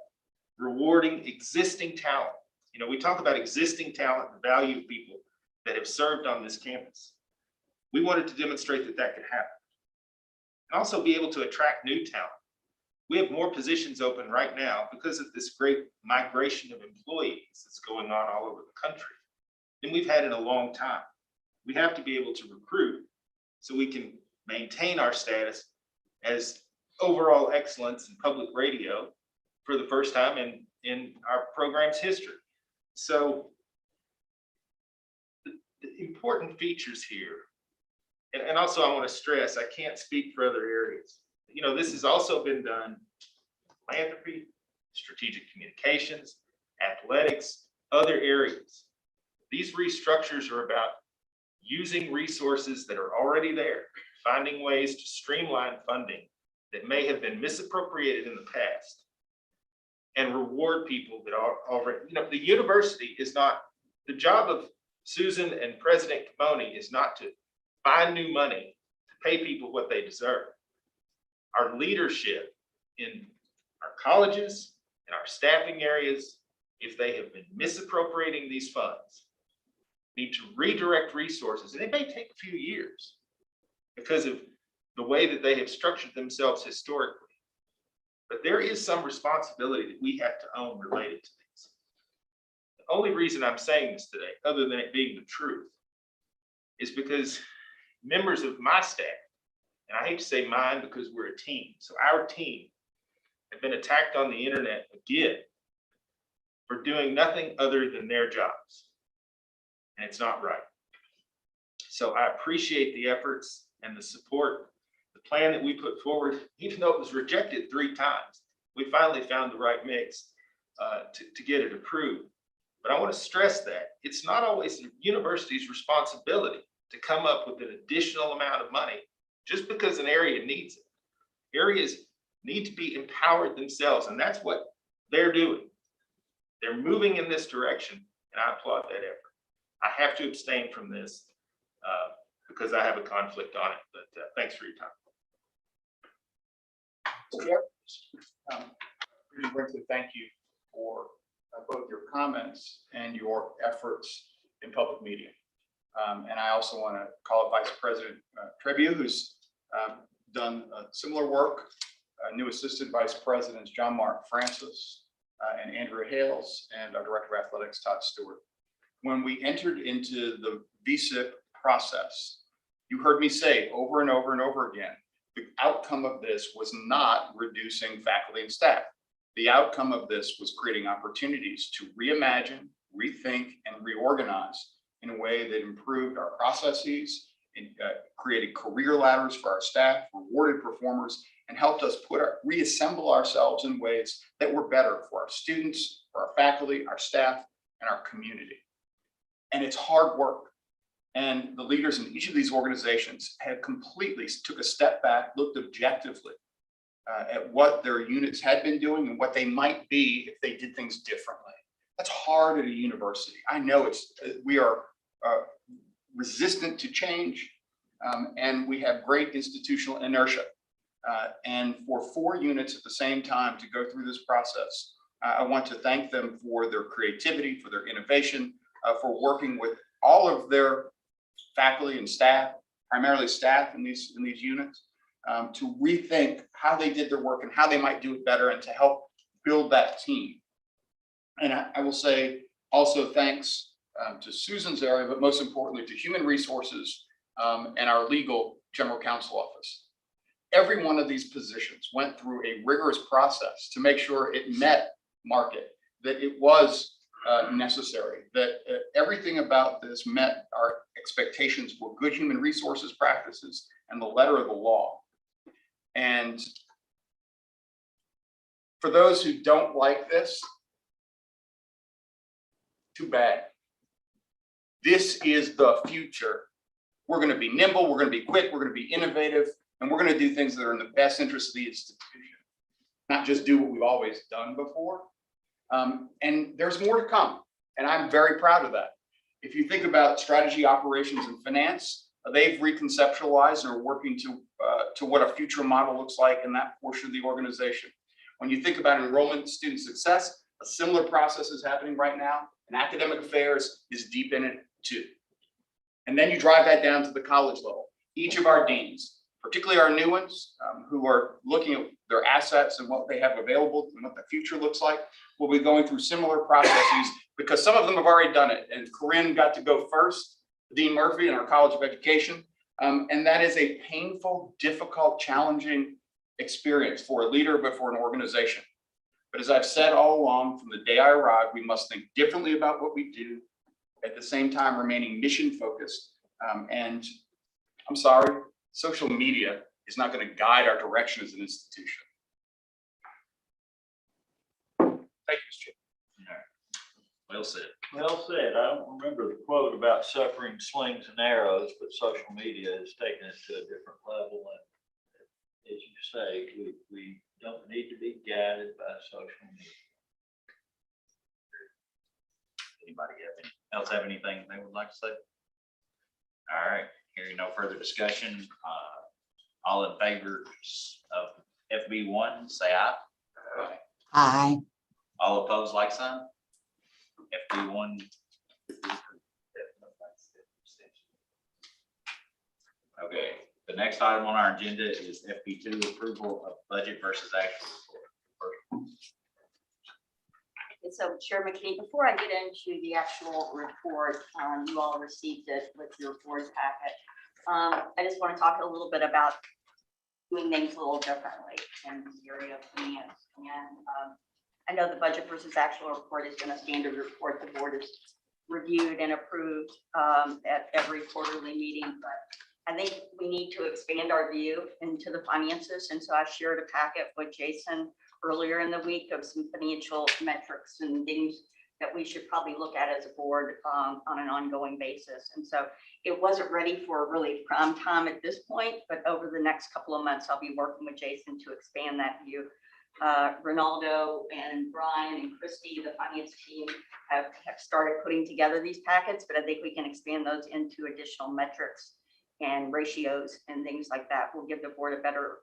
S8: rewarding existing talent. You know, we talk about existing talent, the value of people that have served on this campus. We wanted to demonstrate that that could happen. And also be able to attract new talent. We have more positions open right now because of this great migration of employees that's going on all over the country than we've had in a long time. We have to be able to recruit so we can maintain our status as overall excellence in public radio for the first time in our program's history. So the important features here, and also I want to stress, I can't speak for other areas. You know, this has also been done in philanthropy, strategic communications, athletics, other areas. These restructures are about using resources that are already there, finding ways to streamline funding that may have been misappropriated in the past, and reward people that are already, the university is not, the job of Susan and President Kimoni is not to find new money to pay people what they deserve. Our leadership in our colleges and our staffing areas, if they have been misappropriating these funds, need to redirect resources, and it may take a few years because of the way that they have structured themselves historically. But there is some responsibility that we have to own related to these. The only reason I'm saying this today, other than it being the truth, is because members of my staff, and I hate to say mine because we're a team, so our team have been attacked on the internet again for doing nothing other than their jobs. And it's not right. So I appreciate the efforts and the support. The plan that we put forward, even though it was rejected 3 times, we finally found the right mix to get it approved. But I want to stress that it's not always the university's responsibility to come up with an additional amount of money just because an area needs it. Areas need to be empowered themselves, and that's what they're doing. They're moving in this direction, and I applaud that effort. I have to abstain from this because I have a conflict on it, but thanks for your time.
S3: Really want to thank you for both your comments and your efforts in public media. And I also want to call Vice President Trebu, who's done similar work. New Assistant Vice Presidents John Mark Francis and Andrew Hales, and our Director of Athletics Todd Stewart. When we entered into the VSIP process, you heard me say over and over and over again, the outcome of this was not reducing faculty and staff. The outcome of this was creating opportunities to reimagine, rethink, and reorganize in a way that improved our processes, and created career ladders for our staff, rewarded performers, and helped us reassemble ourselves in ways that were better for our students, for our faculty, our staff, and our community. And it's hard work. And the leaders in each of these organizations have completely took a step back, looked objectively at what their units had been doing and what they might be if they did things differently. That's hard at a university. I know we are resistant to change, and we have great institutional inertia. And for 4 units at the same time to go through this process, I want to thank them for their creativity, for their innovation, for working with all of their faculty and staff, primarily staff in these units, to rethink how they did their work and how they might do it better, and to help build that team. And I will say also thanks to Susan's area, but most importantly to Human Resources and our legal general counsel office. Every one of these positions went through a rigorous process to make sure it met market, that it was necessary, that everything about this met our expectations for good human resources practices and the letter of the law. And for those who don't like this, too bad. This is the future. We're going to be nimble, we're going to be quick, we're going to be innovative, and we're going to do things that are in the best interest of the institution, not just do what we've always done before. And there's more to come, and I'm very proud of that. If you think about strategy, operations, and finance, they've reconceptualized and are working to what a future model looks like in that portion of the organization. When you think about enrollment and student success, a similar process is happening right now, and academic affairs is deep in it too. And then you drive that down to the college level. Each of our deans, particularly our new ones, who are looking at their assets and what they have available and what the future looks like, will be going through similar processes, because some of them have already done it. And Corinne got to go first, Dean Murphy in our College of Education. And that is a painful, difficult, challenging experience for a leader, but for an organization. But as I've said all along, from the day I arrived, we must think differently about what we do, at the same time remaining mission focused. And I'm sorry, social media is not going to guide our direction as an institution. Thank you, Mr. Chair.
S4: Well said.
S1: Well said. I don't remember the quote about suffering slings and arrows, but social media has taken it to a different level. And as you say, we don't need to be guided by social media.
S4: Anybody else have anything they would like to say? All right, hearing no further discussion, all in favor of FB1, say aye.
S2: Aye.
S4: All opposed, like sign. FB1. Okay, the next item on our agenda is FB2, approval of budget versus actual report.
S5: And so Chair McKinney, before I get into the actual report, you all received it with your board packet. I just want to talk a little bit about doing things a little differently in this area of finance. And I know the budget versus actual report is going to standard report the board has reviewed and approved at every quarterly meeting, but I think we need to expand our view into the finances. And so I shared a packet with Jason earlier in the week of some financial metrics and things that we should probably look at as a board on an ongoing basis. And so it wasn't ready for really prime time at this point, but over the next couple of months, I'll be working with Jason to expand that view. Ronaldo and Brian and Christy, the finance team, have started putting together these packets, but I think we can expand those into additional metrics and ratios and things like that. Will give the board a better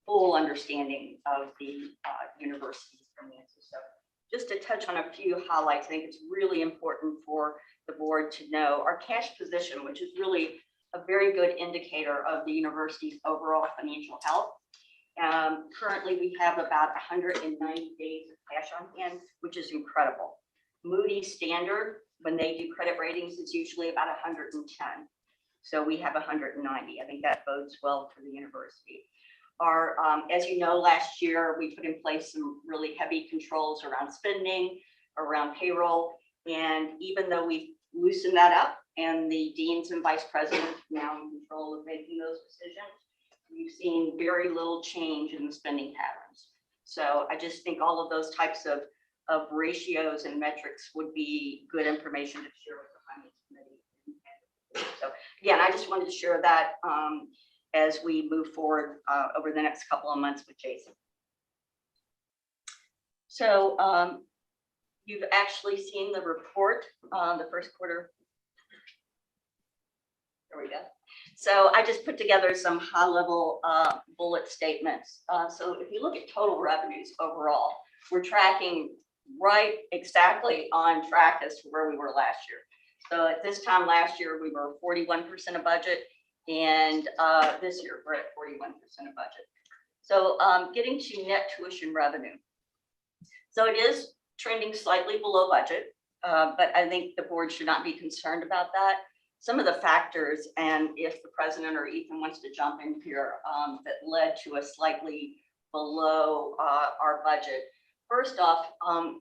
S5: full understanding of the university's finances. So just to touch on a few highlights, I think it's really important for the board to know our cash position, which is really a very good indicator of the university's overall financial health. Currently, we have about 190 days of cash on hand, which is incredible. Moody's standard, when they do credit ratings, is usually about 110. So we have 190. I think that bodes well for the university. Our, as you know, last year, we put in place some really heavy controls around spending, around payroll. And even though we've loosened that up and the deans and vice presidents now in control of making those decisions, we've seen very little change in the spending patterns. So I just think all of those types of ratios and metrics would be good information to share with the finance committee. So again, I just wanted to share that as we move forward over the next couple of months with Jason. So you've actually seen the report on the first quarter. There we go. So I just put together some high-level bullet statements. So if you look at total revenues overall, we're tracking right exactly on track as to where we were last year. So at this time last year, we were 41% of budget, and this year we're at 41% of budget. So getting to net tuition revenue. So it is trending slightly below budget, but I think the board should not be concerned about that. Some of the factors, and if the president or Ethan wants to jump in here, that led to a slightly below our budget. First off,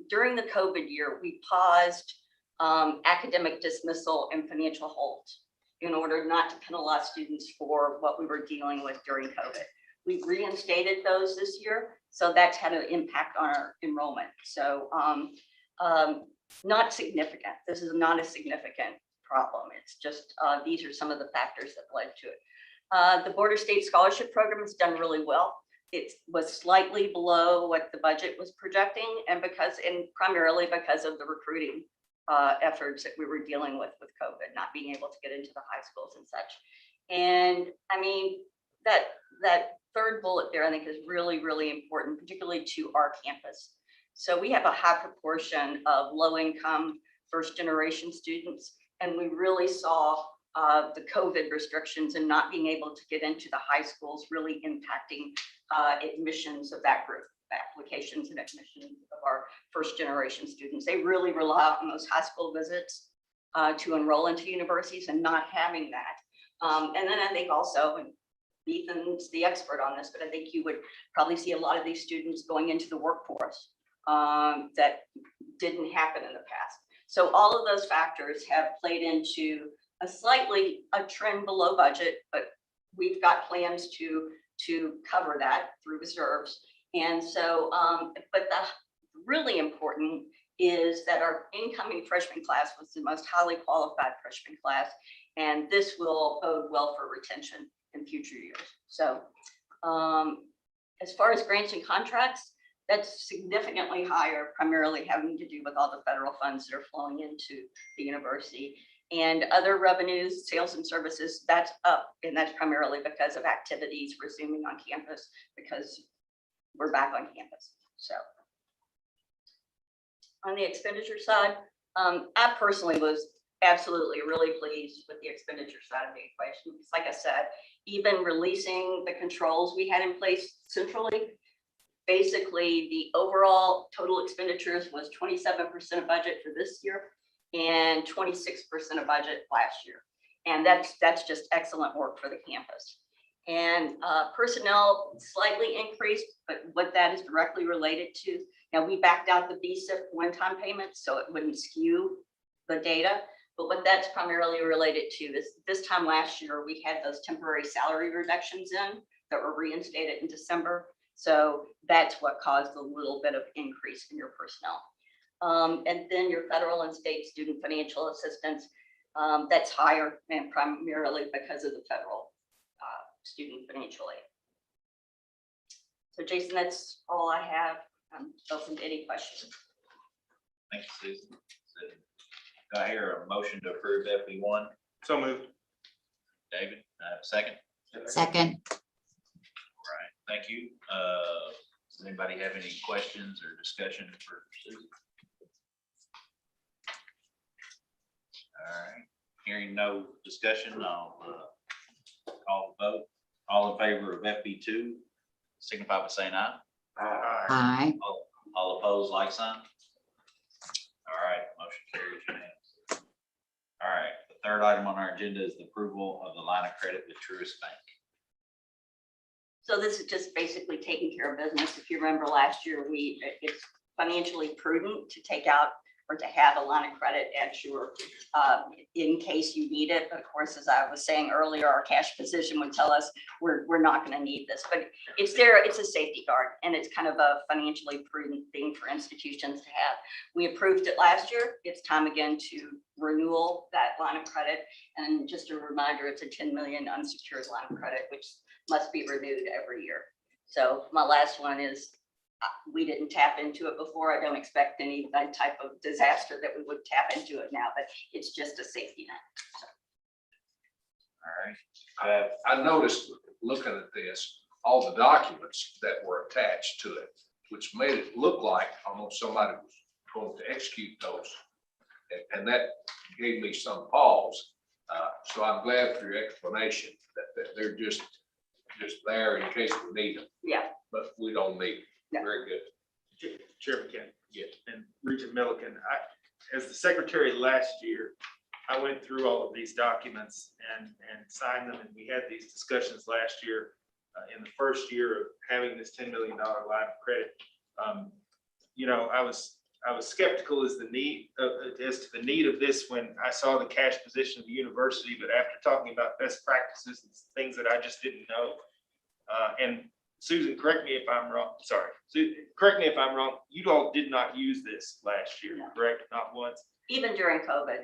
S5: during the COVID year, we paused academic dismissal and financial holds in order not to penalize students for what we were dealing with during COVID. We've reinstated those this year, so that's had an impact on our enrollment. So not significant. This is not a significant problem. It's just these are some of the factors that led to it. The Border State Scholarship Program has done really well. It was slightly below what the budget was projecting, and primarily because of the recruiting efforts that we were dealing with COVID, not being able to get into the high schools and such. And I mean, that third bullet there, I think is really, really important, particularly to our campus. So we have a high proportion of low-income first-generation students, and we really saw the COVID restrictions and not being able to get into the high schools really impacting admissions of that group, applications and admissions of our first-generation students. They really rely on those high school visits to enroll into universities, and not having that. And then I think also, and Ethan's the expert on this, but I think you would probably see a lot of these students going into the workforce that didn't happen in the past. So all of those factors have played into a trend below budget, but we've got plans to cover that through reserves. And so, but the really important is that our incoming freshman class was the most highly qualified freshman class. And this will bode well for retention in future years. So as far as grants and contracts, that's significantly higher, primarily having to do with all the federal funds that are flowing into the university. And other revenues, sales and services, that's up. And that's primarily because of activities resuming on campus because we're back on campus. So on the expenditure side, I personally was absolutely really pleased with the expenditure side of the equation. Because like I said, even releasing the controls we had in place centrally, basically the overall total expenditures was 27% of budget for this year and 26% of budget last year. And that's just excellent work for the campus. And personnel slightly increased, but what that is directly related to, now we backed out the BSIP one-time payments, so it wouldn't skew the data. But what that's primarily related to is this time last year, we had those temporary salary reductions in that were reinstated in December. So that's what caused a little bit of increase in your personnel. And then your federal and state student financial assistance, that's higher and primarily because of the federal student financial aid. So Jason, that's all I have. I'm open to any questions.
S4: Thank you, Susan. Do I hear a motion to approve FB1?
S8: So moved.
S4: David, second?
S2: Second.
S4: All right, thank you. Does anybody have any questions or discussion for Susan? All right, hearing no discussion, I'll call the vote. All in favor of FB2, signify by saying aye.
S2: Aye.
S4: All opposed, like sign. All right, motion carries unanimously. All right, the third item on our agenda is the approval of the line of credit with Truist Bank.
S5: So this is just basically taking care of business. If you remember last year, it's financially prudent to take out or to have a line of credit at your, in case you need it. But of course, as I was saying earlier, our cash position would tell us we're not going to need this, but it's there. It's a safety guard, and it's kind of a financially prudent thing for institutions to have. We approved it last year. It's time again to renewal that line of credit. And just a reminder, it's a 10 million unsecured line of credit, which must be renewed every year. So my last one is, we didn't tap into it before. I don't expect any type of disaster that we would tap into it now, but it's just a safety net.
S4: All right.
S9: I noticed looking at this, all the documents that were attached to it, which made it look like almost somebody was going to execute those. And that gave me some pause. So I'm glad for your explanation that they're just there in case we need them,
S5: Yeah.
S9: but we don't need them.
S5: Yeah.
S9: Very good.
S8: Chairman Kent.
S9: Yes.
S8: And Regent Milliken, as the secretary last year, I went through all of these documents and signed them, and we had these discussions last year in the first year of having this $10 million line of credit. You know, I was skeptical as to the need of this when I saw the cash position of the university, but after talking about best practices and things that I just didn't know, and Susan, correct me if I'm wrong. Sorry, Susan, correct me if I'm wrong. You all did not use this last year,
S5: No.
S8: correct? Not once.
S5: Even during COVID.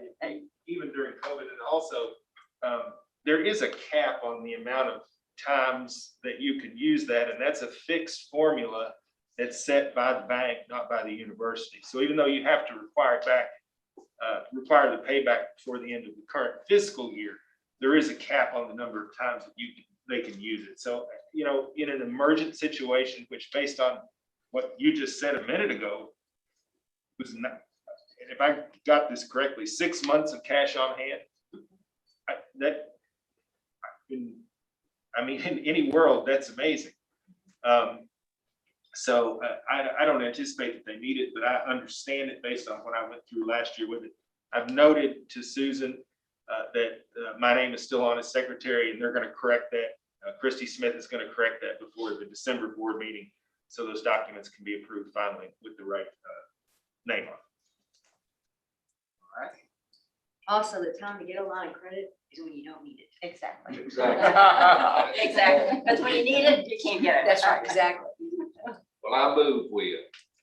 S8: Even during COVID, and also there is a cap on the amount of times that you can use that, and that's a fixed formula that's set by the bank, not by the university. So even though you have to require the payback before the end of the current fiscal year, there is a cap on the number of times that they can use it. So, you know, in an emergent situation, which based on what you just said a minute ago, was not, and if I got this correctly, 6 months of cash on hand. In any world, that's amazing. So I don't anticipate that they need it, but I understand it based on what I went through last year with it. I've noted to Susan that my name is still on as secretary, and they're going to correct that. Christy Smith is going to correct that before the December board meeting, so those documents can be approved finally with the right name on it.
S4: All right.
S5: Also, the time to get a line of credit is when you don't need it. Exactly.
S9: Exactly.
S5: Exactly. Because when you need it, you can't get it.
S10: That's right, exactly.
S9: Well, I move we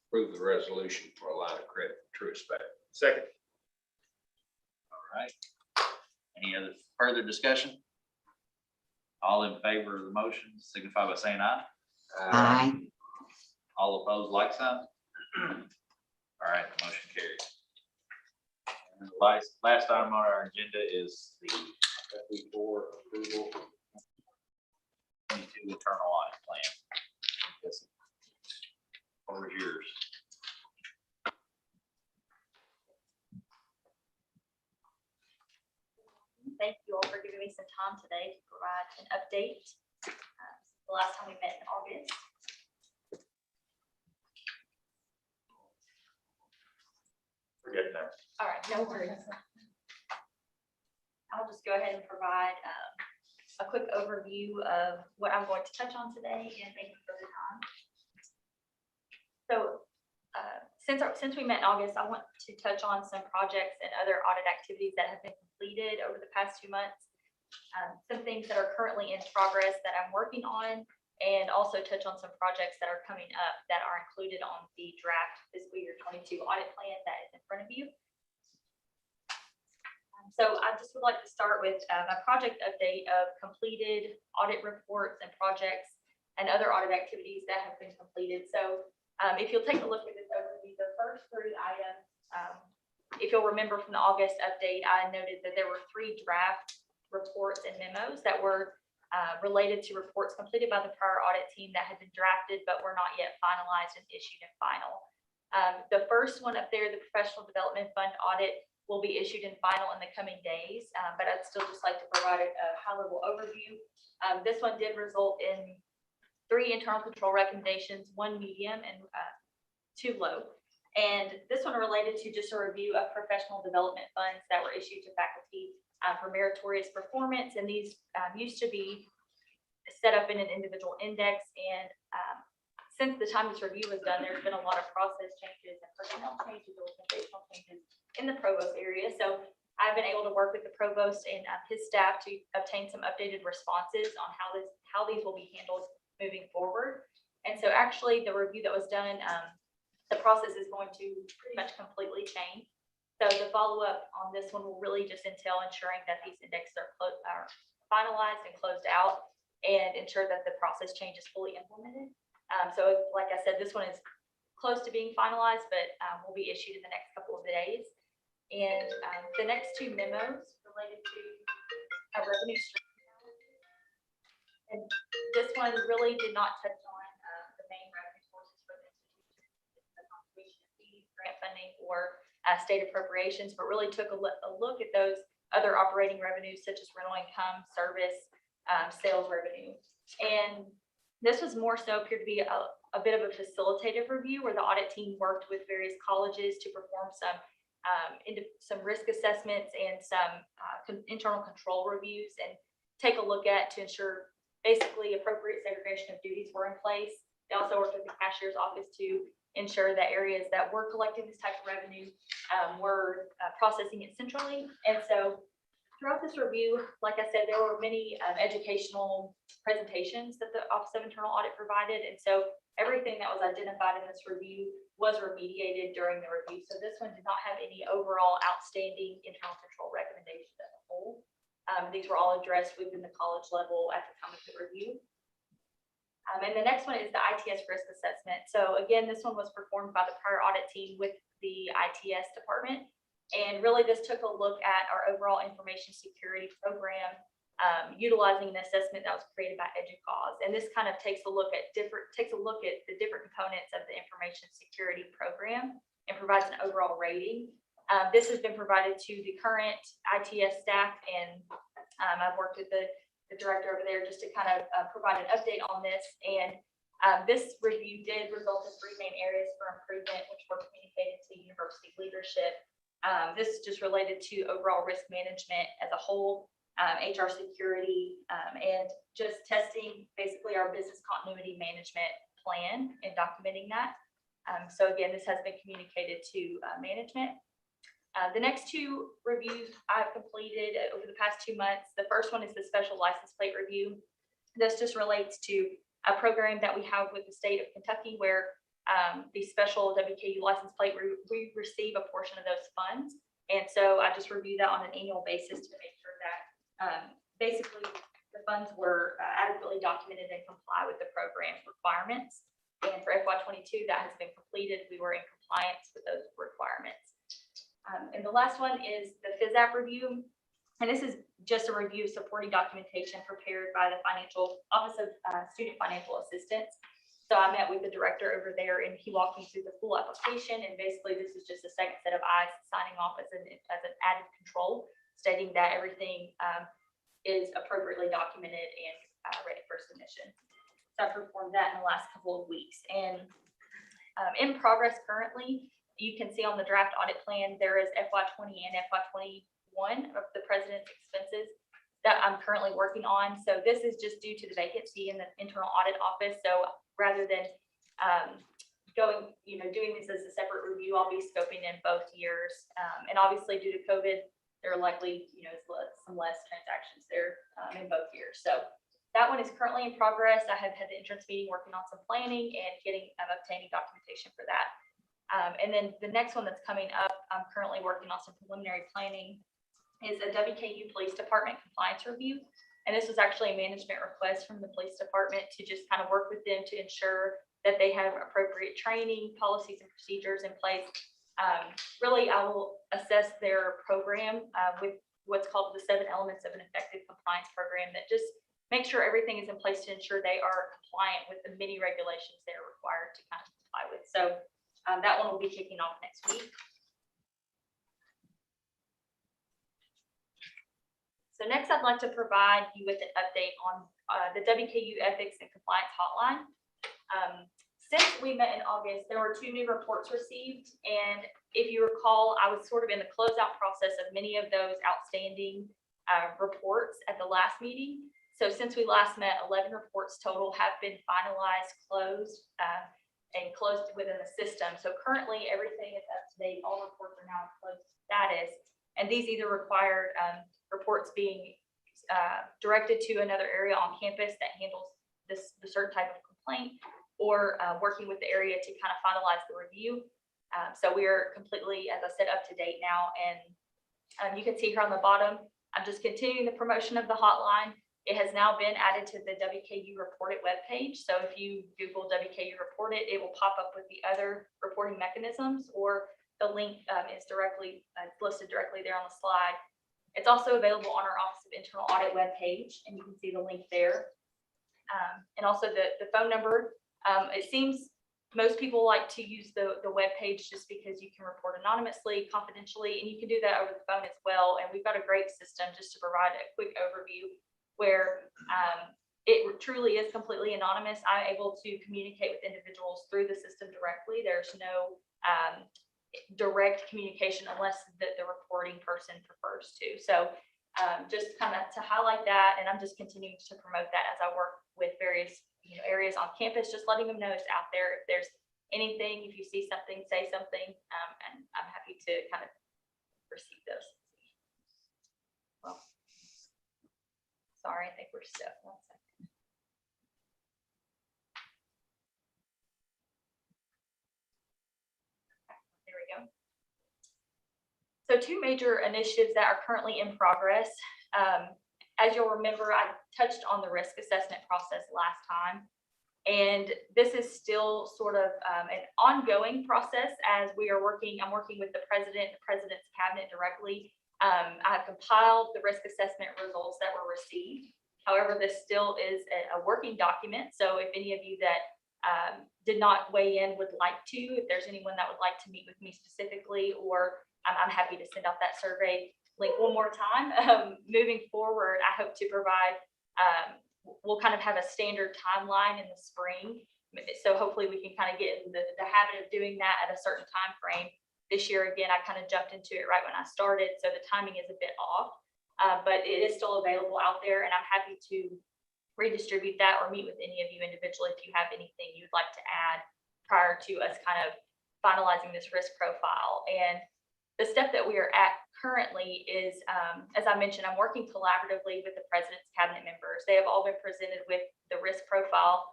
S9: approve the resolution for a line of credit for respect.
S8: Second.
S4: All right. Any other further discussion? All in favor of the motion signify by saying aye.
S2: Aye.
S4: All opposed, like sign. All right, the motion carries. And the last item on our agenda is the FB4 approval. 22 internal audit plan. Yes. Over yours.
S10: Thank you all for giving me some time today to provide an update. The last time we met in August.
S4: We're getting there.
S10: All right, no worries. I'll just go ahead and provide a quick overview of what I'm going to touch on today, and thank you for the time. So since we met in August, I want to touch on some projects and other audit activities that have been completed over the past 2 months. Some things that are currently in progress that I'm working on, and also touch on some projects that are coming up that are included on the draft fiscal year 22 audit plan that is in front of you. So I just would like to start with a project update of completed audit reports and projects and other audit activities that have been completed. So if you'll take a look at this overview, the first 3 items, if you'll remember from the August update, I noted that there were 3 draft reports and memos that were related to reports completed by the prior audit team that had been drafted but were not yet finalized and issued in final. The first one up there, the Professional Development Fund audit, will be issued in final in the coming days, but I'd still just like to provide a high-level overview. This one did result in 3 internal control recommendations, 1 medium and 2 low. And this one related to just a review of professional development funds that were issued to faculty for meritorious performance. And these used to be set up in an individual index. And since the time this review was done, there's been a lot of process changes and personnel changes, organizational changes in the provost area. So I've been able to work with the provost and his staff to obtain some updated responses on how these will be handled moving forward. And so actually the review that was done, the process is going to pretty much completely change. So the follow-up on this one will really just entail ensuring that these indexes are finalized and closed out, and ensure that the process change is fully implemented. So like I said, this one is close to being finalized, but will be issued in the next couple of days. And the next 2 memos related to a revenue stream. And this one really did not touch on the main revenue sources for the institution, the contribution fees, grant funding, or state appropriations, but really took a look at those other operating revenues such as rental income, service, sales revenue. And this was more so appeared to be a bit of a facilitative review where the audit team worked with various colleges to perform some risk assessments and some internal control reviews, and take a look at to ensure basically appropriate segregation of duties were in place. They also worked with the cashier's office to ensure that areas that were collecting this type of revenue were processing it centrally. And so throughout this review, like I said, there were many educational presentations that the Office of Internal Audit provided. And so everything that was identified in this review was remediated during the review. So this one did not have any overall outstanding internal control recommendations as a whole. These were all addressed within the college level at the time of the review. And the next one is the ITS risk assessment. So again, this one was performed by the prior audit team with the ITS department. And really this took a look at our overall information security program, utilizing an assessment that was created by EDUCAUSE. And this kind of takes a look at the different components of the information security program and provides an overall rating. This has been provided to the current ITS staff, and I've worked with the director over there just to kind of provide an update on this. And this review did result in 3 main areas for improvement, which were communicated to university leadership. This is just related to overall risk management as a whole, HR security, and just testing basically our business continuity management plan and documenting that. So again, this has been communicated to management. The next 2 reviews I've completed over the past 2 months. The first one is the special license plate review. This just relates to a program that we have with the state of Kentucky where the special WKU license plate, we receive a portion of those funds. And so I just review that on an annual basis to make sure that basically the funds were adequately documented and comply with the program requirements. And for FY22, that has been completed. We were in compliance with those requirements. And the last one is the FISAP review. And this is just a review of supporting documentation prepared by the Office of Student Financial Assistance. So I met with the director over there and he walked me through the full application. And basically this is just a second set of eyes signing off as an added control, stating that everything is appropriately documented and ready for submission. So I performed that in the last couple of weeks. And in progress currently, you can see on the draft audit plan, there is FY20 and FY21 of the president's expenses that I'm currently working on. So this is just due to the vacancy in the internal audit office. So rather than doing this as a separate review, I'll be scoping in both years. And obviously due to COVID, there are likely, some less transactions there in both years. So that one is currently in progress. I have had the entrance meeting working on some planning and obtaining documentation for that. And then the next one that's coming up, I'm currently working on some preliminary planning, is a WKU Police Department compliance review. And this was actually a management request from the police department to just kind of work with them to ensure that they have appropriate training, policies, and procedures in place. Really, I will assess their program with what's called the 7 elements of an effective compliance program that just make sure everything is in place to ensure they are compliant with the many regulations they're required to kind of comply with. So that one will be kicking off next week. So next, I'd like to provide you with an update on the WKU Ethics and Compliance Hotline. Since we met in August, there were 2 new reports received. And if you recall, I was sort of in the closeout process of many of those outstanding reports at the last meeting. So since we last met, 11 reports total have been finalized, closed, and closed within the system. So currently everything is up to date. All reports are now in closed status. And these either required reports being directed to another area on campus that handles the certain type of complaint, or working with the area to kind of finalize the review. So we are completely, as I said, up to date now. And you can see here on the bottom, I'm just continuing the promotion of the hotline. It has now been added to the WKU Report It webpage. So if you Google WKU Report It, it will pop up with the other reporting mechanisms, or the link is directly listed directly there on the slide. It's also available on our Office of Internal Audit webpage, and you can see the link there. And also the phone number. It seems most people like to use the webpage just because you can report anonymously, confidentially, and you can do that over the phone as well. And we've got a great system just to provide a quick overview where it truly is completely anonymous. I'm able to communicate with individuals through the system directly. There's no direct communication unless the reporting person prefers to. So just kind of to highlight that, and I'm just continuing to promote that as I work with various areas on campus, just letting them know it's out there. If there's anything, if you see something, say something, and I'm happy to kind of receive those. Well, sorry, I think we're stuck. 1 second. There we go. So 2 major initiatives that are currently in progress. As you'll remember, I touched on the risk assessment process last time. And this is still sort of an ongoing process as I'm working with the president's cabinet directly. I've compiled the risk assessment results that were received. However, this still is a working document. So if any of you that did not weigh in would like to, if there's anyone that would like to meet with me specifically, or I'm happy to send out that survey link one more time. Moving forward, I hope to provide, we'll kind of have a standard timeline in the spring. So hopefully we can kind of get in the habit of doing that at a certain time frame. This year, again, I kind of jumped into it right when I started, so the timing is a bit off, but it is still available out there, and I'm happy to redistribute that or meet with any of you individually if you have anything you'd like to add prior to us kind of finalizing this risk profile. And the step that we are at currently is, as I mentioned, I'm working collaboratively with the president's cabinet members. They have all been presented with the risk profile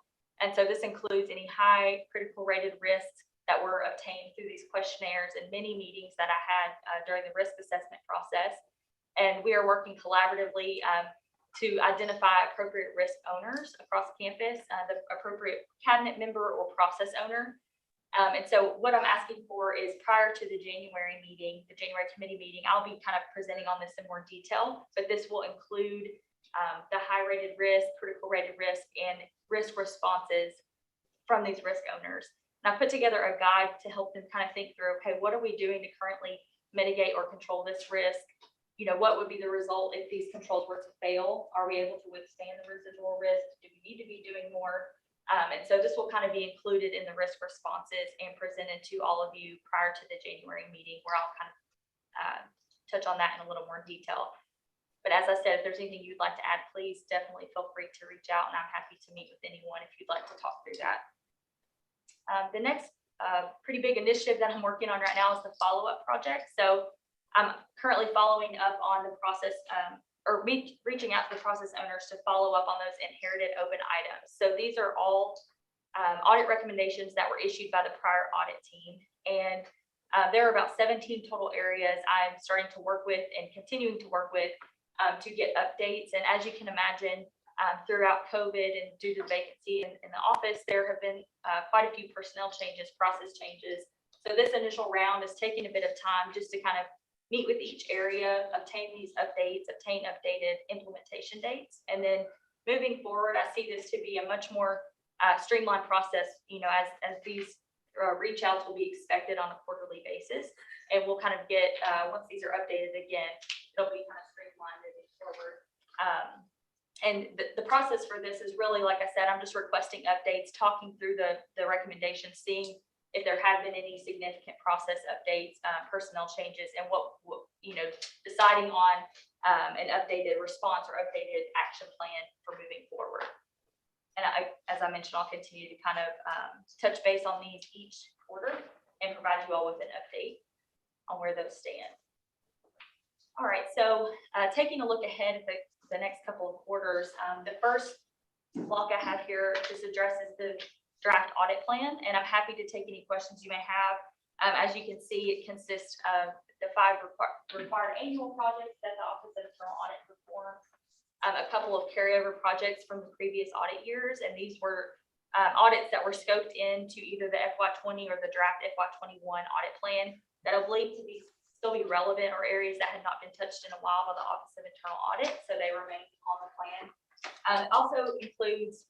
S10: And so this includes any high critical rated risks that were obtained through these questionnaires and many meetings that I had during the risk assessment process. And we are working collaboratively to identify appropriate risk owners across campus, the appropriate cabinet member or process owner. And so what I'm asking for is prior to the January meeting, the January committee meeting, I'll be kind of presenting on this in more detail, but this will include the high rated risk, critical rated risk, and risk responses from these risk owners. And I put together a guide to help them kind of think through, okay, what are we doing to currently mitigate or control this risk? You know, what would be the result if these controls were to fail? Are we able to withstand the residual risk? Do we need to be doing more? And so this will kind of be included in the risk responses and presented to all of you prior to the January meeting, where I'll kind of touch on that in a little more detail. But as I said, if there's anything you'd like to add, please definitely feel free to reach out, and I'm happy to meet with anyone if you'd like to talk through that. The next pretty big initiative that I'm working on right now is the follow-up project. So I'm currently following up on the process or reaching out to the process owners to follow up on those inherited open items. So these are all audit recommendations that were issued by the prior audit team. And there are about 17 total areas I'm starting to work with and continuing to work with to get updates. And as you can imagine, throughout COVID and due to vacancy in the office, there have been quite a few personnel changes, process changes. So this initial round is taking a bit of time just to kind of meet with each area, obtain these updates, obtain updated implementation dates. And then moving forward, I see this to be a much more streamlined process, you know, as these reach outs will be expected on a quarterly basis. And we'll kind of get, once these are updated again, it'll be kind of streamlined moving forward. And the process for this is really, like I said, I'm just requesting updates, talking through the recommendations, seeing if there have been any significant process updates, personnel changes, and what you know, deciding on an updated response or updated action plan for moving forward. And as I mentioned, I'll continue to kind of touch base on these each quarter and provide you all with an update on where those stand. All right, so taking a look ahead at the next couple of quarters, the first block I have here just addresses the draft audit plan, and I'm happy to take any questions you may have. As you can see, it consists of the 5 required annual projects that the Office of Internal Audit performs, a couple of carryover projects from the previous audit years, and these were audits that were scoped into either the FY20 or the draft FY21 audit plan that I believe to still be relevant, or areas that had not been touched in a while by the Office of Internal Audit, so they remain on the plan. It also includes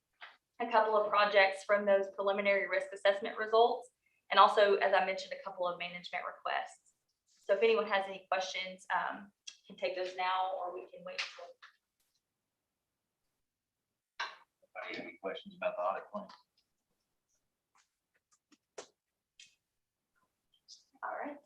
S10: a couple of projects from those preliminary risk assessment results, and also, as I mentioned, a couple of management requests. So if anyone has any questions, can take those now, or we can wait until.
S4: Any questions about the audit plan?
S10: All right.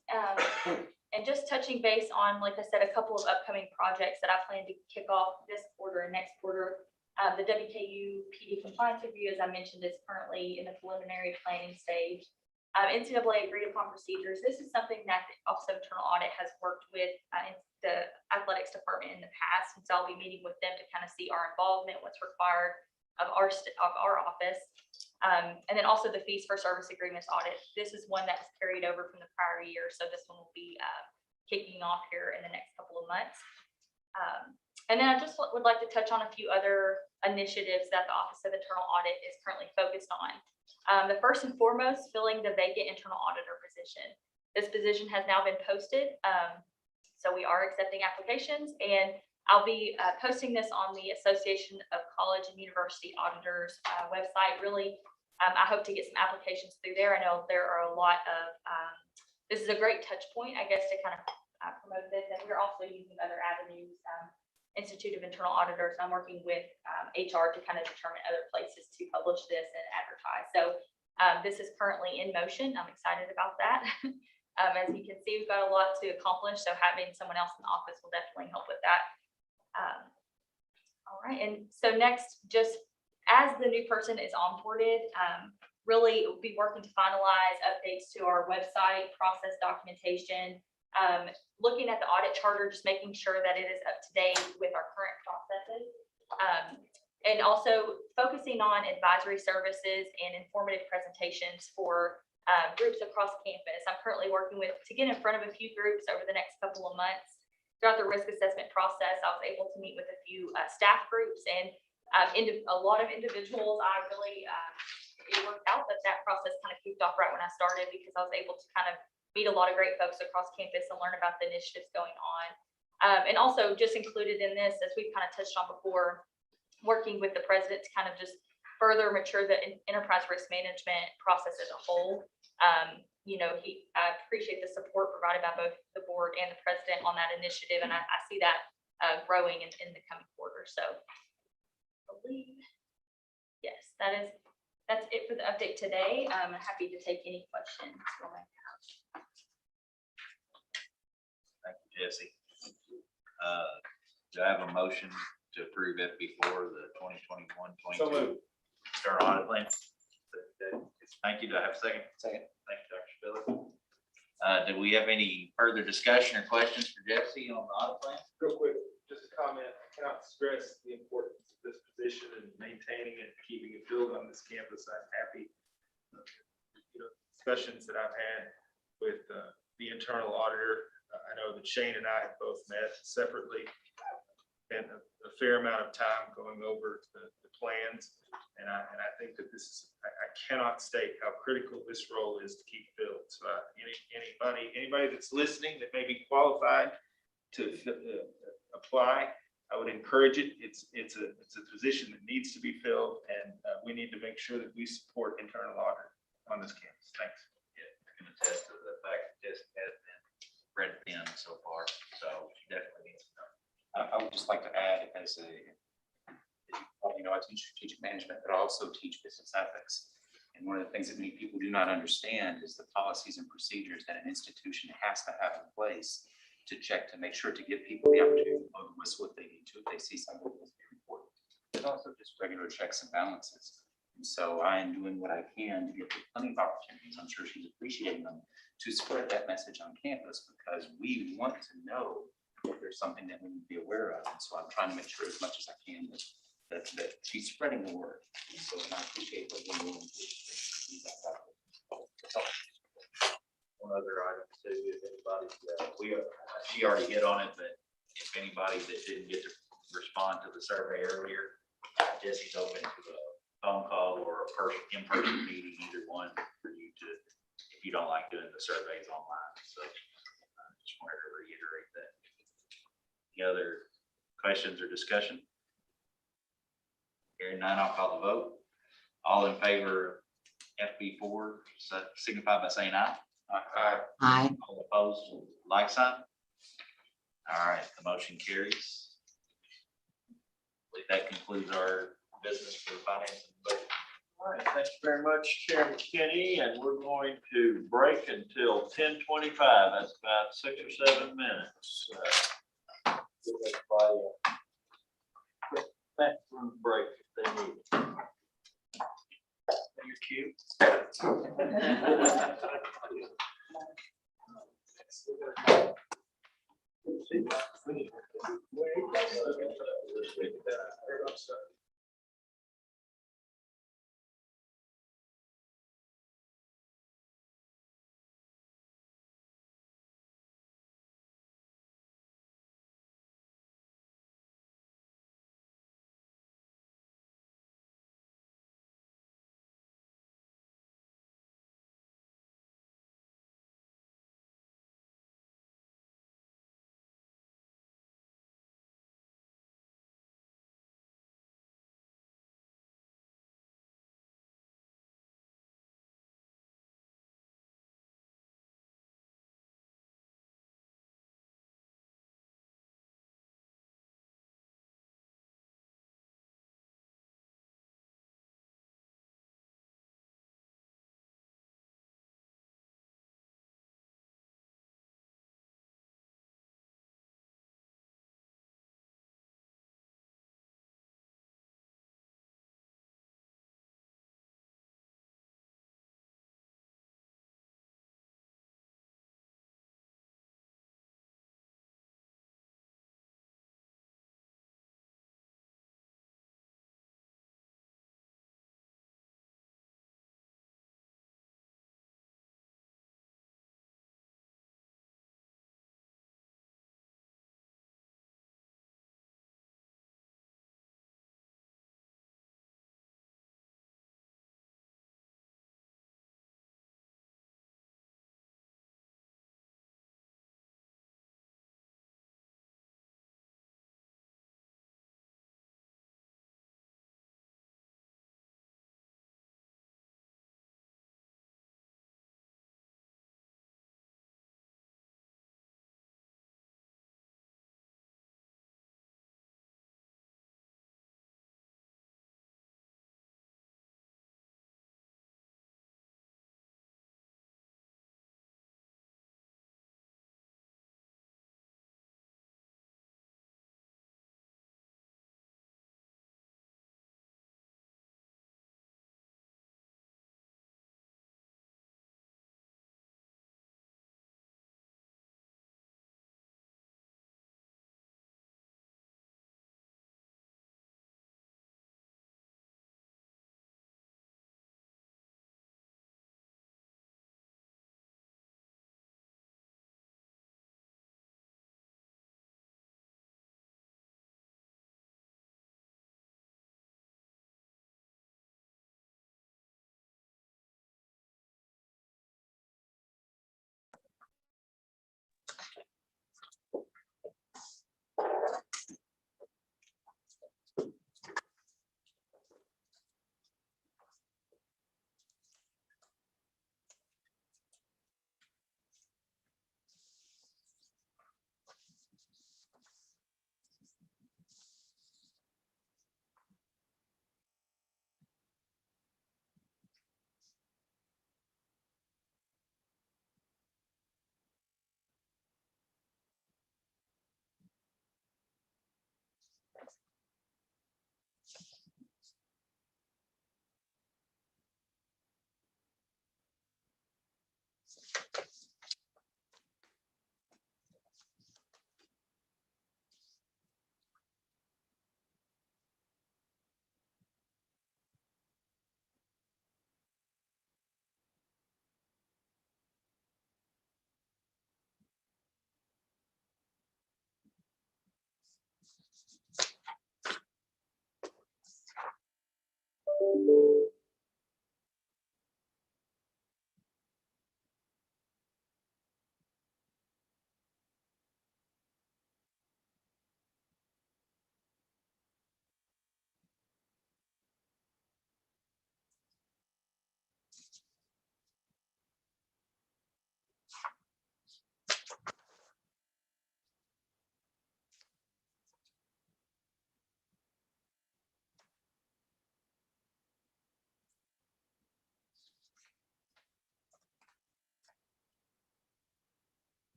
S10: And just touching base on, like I said, a couple of upcoming projects that I plan to kick off this quarter and next quarter. The WKU PD compliance review, as I mentioned, is currently in the preliminary planning stage. NCAA agreed upon procedures. This is something that the Office of Internal Audit has worked with in the athletics department in the past. And so I'll be meeting with them to kind of see our involvement, what's required of our office. And then also the fees for service agreements audit. This is one that was carried over from the prior year. So this one will be kicking off here in the next couple of months. And then I just would like to touch on a few other initiatives that the Office of Internal Audit is currently focused on. The first and foremost, filling the vacant internal auditor position. This position has now been posted. So we are accepting applications, and I'll be posting this on the Association of College and University Auditors website. Really, I hope to get some applications through there. I know there are a lot of, this is a great touch point, I guess, to kind of promote this. And we're also using other avenues, Institute of Internal Auditors. I'm working with HR to kind of determine other places to publish this and advertise. So this is currently in motion. I'm excited about that. As you can see, we've got a lot to accomplish. So having someone else in the office will definitely help with that. All right, and so next, just as the new person is onboarded, really be working to finalize updates to our website, process documentation, looking at the audit charter, just making sure that it is up to date with our current processes. And also focusing on advisory services and informative presentations for groups across campus. I'm currently working to get in front of a few groups over the next couple of months. Throughout the risk assessment process, I was able to meet with a few staff groups and a lot of individuals. I really, it worked out that process kind of kicked off right when I started because I was able to kind of meet a lot of great folks across campus and learn about the initiatives going on. And also just included in this, as we've kind of touched on before, working with the president to kind of just further mature the enterprise risk management process as a whole. I appreciate the support provided by both the board and the president on that initiative, and I see that growing in the coming quarter. So I believe, yes, that's it for the update today. I'm happy to take any questions.
S4: Thank you, Jesse. Do I have a motion to approve FB4, the 2021-22
S6: So moved.
S4: external audit plan? Thank you. Do I have a second?
S7: Second.
S4: Thank you, Dr. Spiller. Do we have any further discussion or questions for Jesse on the audit plan?
S8: Real quick, just a comment, I cannot stress the importance of this position and maintaining it, keeping it filled on this campus. I'm happy. Discussions that I've had with the internal auditor. I know that Shane and I have both met separately. Spent a fair amount of time going over the plans. And I think that I cannot state how critical this role is to keep filled. So anybody that's listening that may be qualified to apply, I would encourage it. It's a position that needs to be filled, and we need to make sure that we support internal audit on this campus. Thanks.
S4: Yeah, I can attest to the fact that Jesse has been read thin so far, so she definitely needs to know.
S7: I would just like to add, as I teach strategic management, but I also teach business ethics. And one of the things that many people do not understand is the policies and procedures that an institution has to have in place to check, to make sure to give people the opportunity to blow the whistle if they need to, if they see something that's very important. But also just regular checks and balances. And so I am doing what I can to give her plenty of opportunities. I'm sure she's appreciating them, to spread that message on campus, because we want to know if there's something that we need to be aware of. And so I'm trying to make sure as much as I can that she's spreading the word. And so, and I appreciate what you're doing.
S4: One other item too, if anybody, she already hit on it, but if anybody that didn't get to respond to the survey earlier, Jesse's open to a phone call or a in-person meeting, either one, for you to, if you don't like doing the surveys online. So just wanted to reiterate that. Any other questions or discussion? Hearing none, I'll call the vote. All in favor of FB4, signify by saying aye.
S2: Aye.
S4: All opposed, like sign. All right, the motion carries. I believe that concludes our business for finance and budget.
S1: All right, thank you very much, Chairman Kenny, and we're going to break until 10:25. That's about 6 or 7 minutes. Give everybody a quick bathroom break if they need it. You're cute.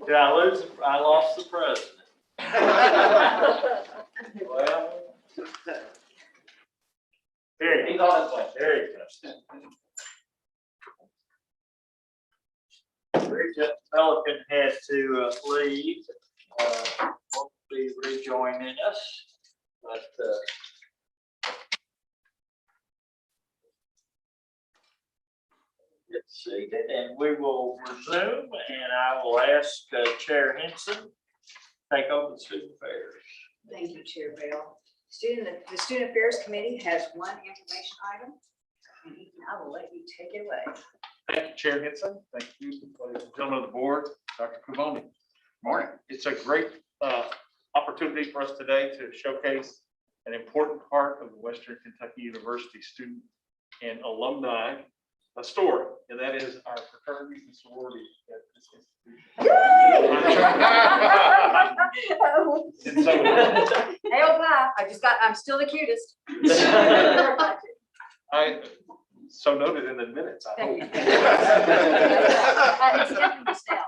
S1: Did I lose? I lost the president. Well. Here, he's on his way. There he goes. Regent Pelican had to leave. Won't be rejoining us, but let's see, and we will resume, and I will ask Chair Henson take over the student affairs.
S11: Thank you, Chair Bell. The Student Affairs Committee has one information item. And Ethan, I will let you take it away.
S12: Thank you, Chair Henson. Thank you, ladies and gentlemen of the board, Dr. Cavoni.
S3: Morning.
S12: It's a great opportunity for us today to showcase an important part of the Western Kentucky University student and alumni story, and that is our fraternities and sororities at this institution. And so,
S11: Hey, oh, bye. I'm still the cutest.
S12: I so noted in the minutes. I hope.
S11: It's definitely stale.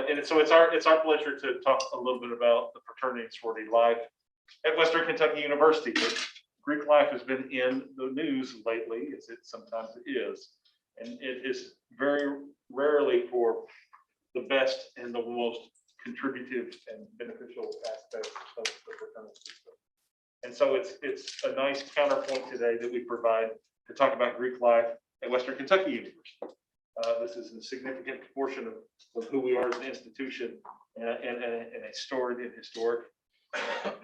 S12: And so it's our pleasure to talk a little bit about the fraternity and sorority life at Western Kentucky University. Greek life has been in the news lately, as it sometimes is, and it is very rarely for the best and the most contributive and beneficial aspects of the fraternity. And so it's a nice counterpoint today that we provide to talk about Greek life at Western Kentucky University. This is a significant portion of who we are as an institution and a storied and historic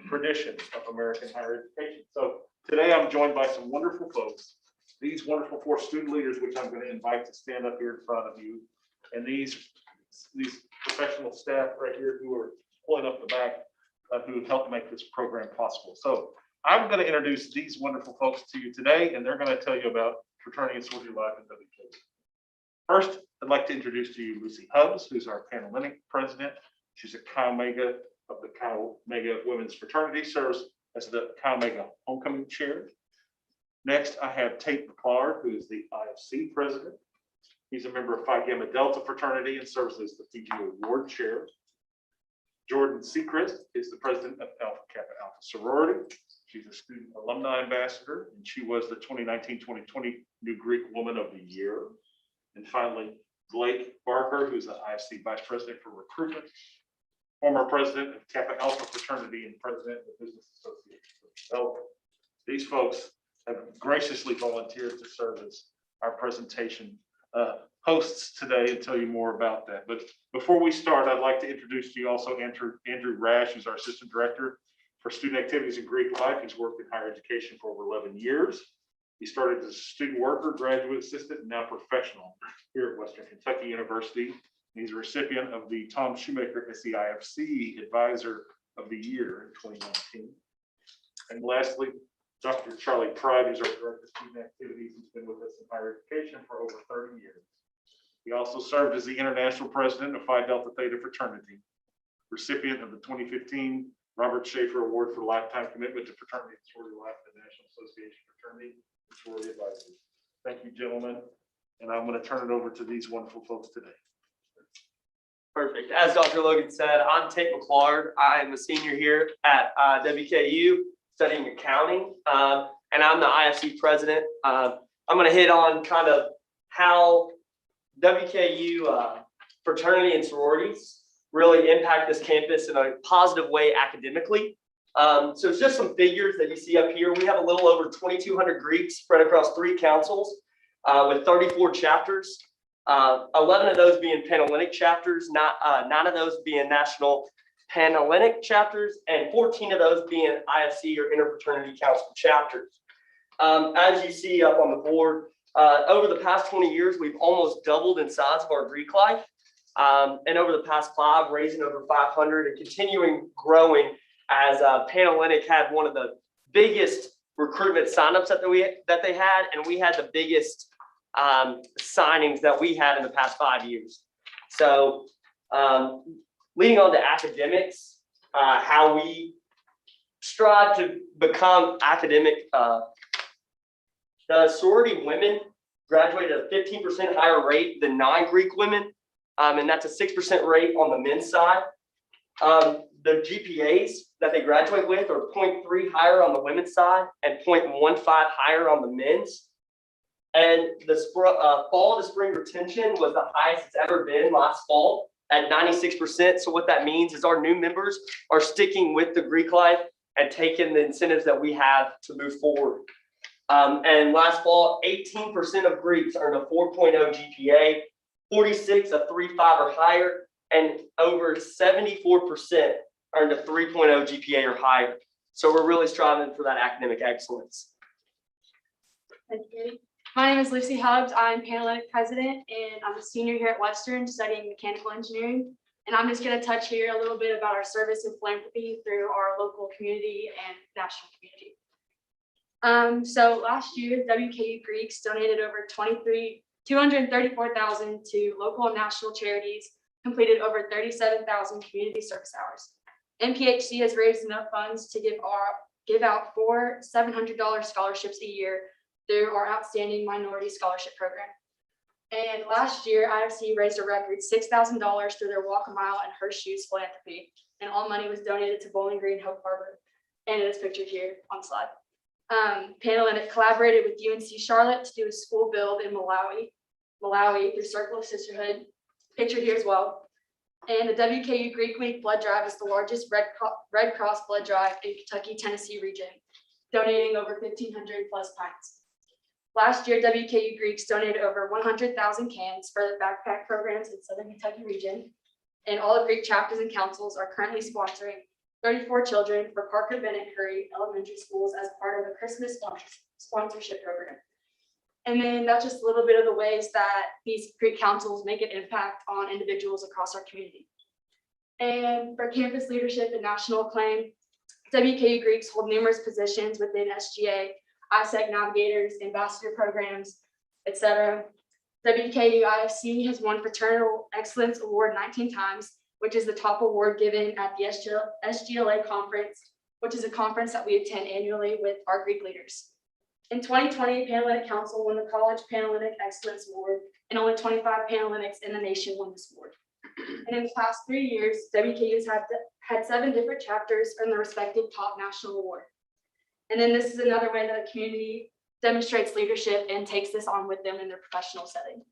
S12: tradition of American higher education. So today I'm joined by some wonderful folks, these wonderful 4 student leaders, which I'm going to invite to stand up here in front of you, and these professional staff right here who are pulling up the back, who helped make this program possible. So I'm going to introduce these wonderful folks to you today, and they're going to tell you about fraternity and sorority life in WKU. First, I'd like to introduce to you Lucy Hubbs, who's our Panhellenic president. She's a Chi Omega of the Chi Omega Women's Fraternity, serves as the Chi Omega Homecoming Chair. Next, I have Tate McClard, who is the IFC president. He's a member of Phi Gamma Delta fraternity and serves as the Fiji Award Chair. Jordan Sechrist is the president of Alpha Kappa Alpha Sorority. She's a student alumni ambassador, and she was the 2019-2020 New Greek Woman of the Year. And finally, Blake Barker, who's the IFC Vice President for Recruitment, former president of Kappa Alpha Fraternity and president of the Business Association for Development. These folks have graciously volunteered to serve as our presentation hosts today and tell you more about that. But before we start, I'd like to introduce to you also Andrew Rash, who's our assistant director for student activities in Greek life. He's worked in higher education for over 11 years. He started as a student worker, graduate assistant, and now professional here at Western Kentucky University. He's a recipient of the Tom Shoemaker SEIFC Advisor of the Year in 2019. And lastly, Dr. Charlie Pride, who's our director of student activities. He's been with us in higher education for over 30 years. He also served as the international president of Phi Delta Theta Fraternity, recipient of the 2015 Robert Schaefer Award for Lifetime Commitment to Fraternity and Sorority Life at the National Association of Fraternity and Sorority Advisors. Thank you, gentlemen. And I'm going to turn it over to these wonderful folks today.
S13: Perfect. As Dr. Logan said, I'm Tate McClard. I'm a senior here at WKU studying accounting, and I'm the IFC president. I'm going to hit on kind of how WKU fraternity and sororities really impact this campus in a positive way academically. So it's just some figures that you see up here. We have a little over 2,200 Greeks spread across 3 councils with 34 chapters. 11 of those being Panhellenic chapters, 9 of those being national Panhellenic chapters, and 14 of those being IFC or Interfraternity Council chapters. As you see up on the board, over the past 20 years, we've almost doubled in size of our Greek life. And over the past 5, raising over 500 and continuing growing as Panhellenic had one of the biggest recruitment signups that they had, and we had the biggest signings that we had in the past 5 years. So leading on to academics, how we strive to become academic. The sorority women graduated at a 15% higher rate than non-Greek women. And that's a 6% rate on the men's side. The GPAs that they graduate with are 0.3 higher on the women's side and 0.15 higher on the men's. And the fall to spring retention was the highest it's ever been last fall at 96%. So what that means is our new members are sticking with the Greek life and taking the incentives that we have to move forward. And last fall, 18% of Greeks earned a 4.0 GPA, 46 a 3.5 or higher, and over 74% earned a 3.0 GPA or higher. So we're really striving for that academic excellence.
S14: Thank you. My name is Lucy Hubbs. I'm Panhellenic President, and I'm a senior here at Western studying mechanical engineering. And I'm just going to touch here a little bit about our service and philanthropy through our local community and national community. So last year, WKU Greeks donated over $234,000 to local and national charities, completed over 37,000 community service hours. MPHC has raised enough funds to give out 4 $700 scholarships a year through our outstanding minority scholarship program. And last year, IFC raised a record $6,000 through their Walk a Mile and Her Shoes philanthropy, and all money was donated to Bowling Green Hope Harbor, and it is pictured here on the slide. Panhellenic collaborated with UNC Charlotte to do a school build in Malawi through Circle of Sisterhood, pictured here as well. And the WKU Greek Week blood drive is the largest Red Cross blood drive in Kentucky, Tennessee region, donating over 1,500 plus pints. Last year, WKU Greeks donated over 100,000 cans for the backpack programs in Southern Kentucky region. And all the Greek chapters and councils are currently sponsoring 34 children for Parker Bennett Curry Elementary Schools as part of the Christmas sponsorship program. And then that's just a little bit of the ways that these Greek councils make an impact on individuals across our community. And for campus leadership and national acclaim, WKU Greeks hold numerous positions within SGA, ISEC navigators, ambassador programs, etc. WKU IFC has won Fraternal Excellence Award 19 times, which is the top award given at the SGLA conference, which is a conference that we attend annually with our Greek leaders. In 2020, Panhellenic Council won the College Panhellenic Excellence Award, and only 25 Panhellenics in the nation won this award. And in the past 3 years, WKU has had 7 different chapters earn the respective top national award. And then this is another way that a community demonstrates leadership and takes this on with them in their professional setting.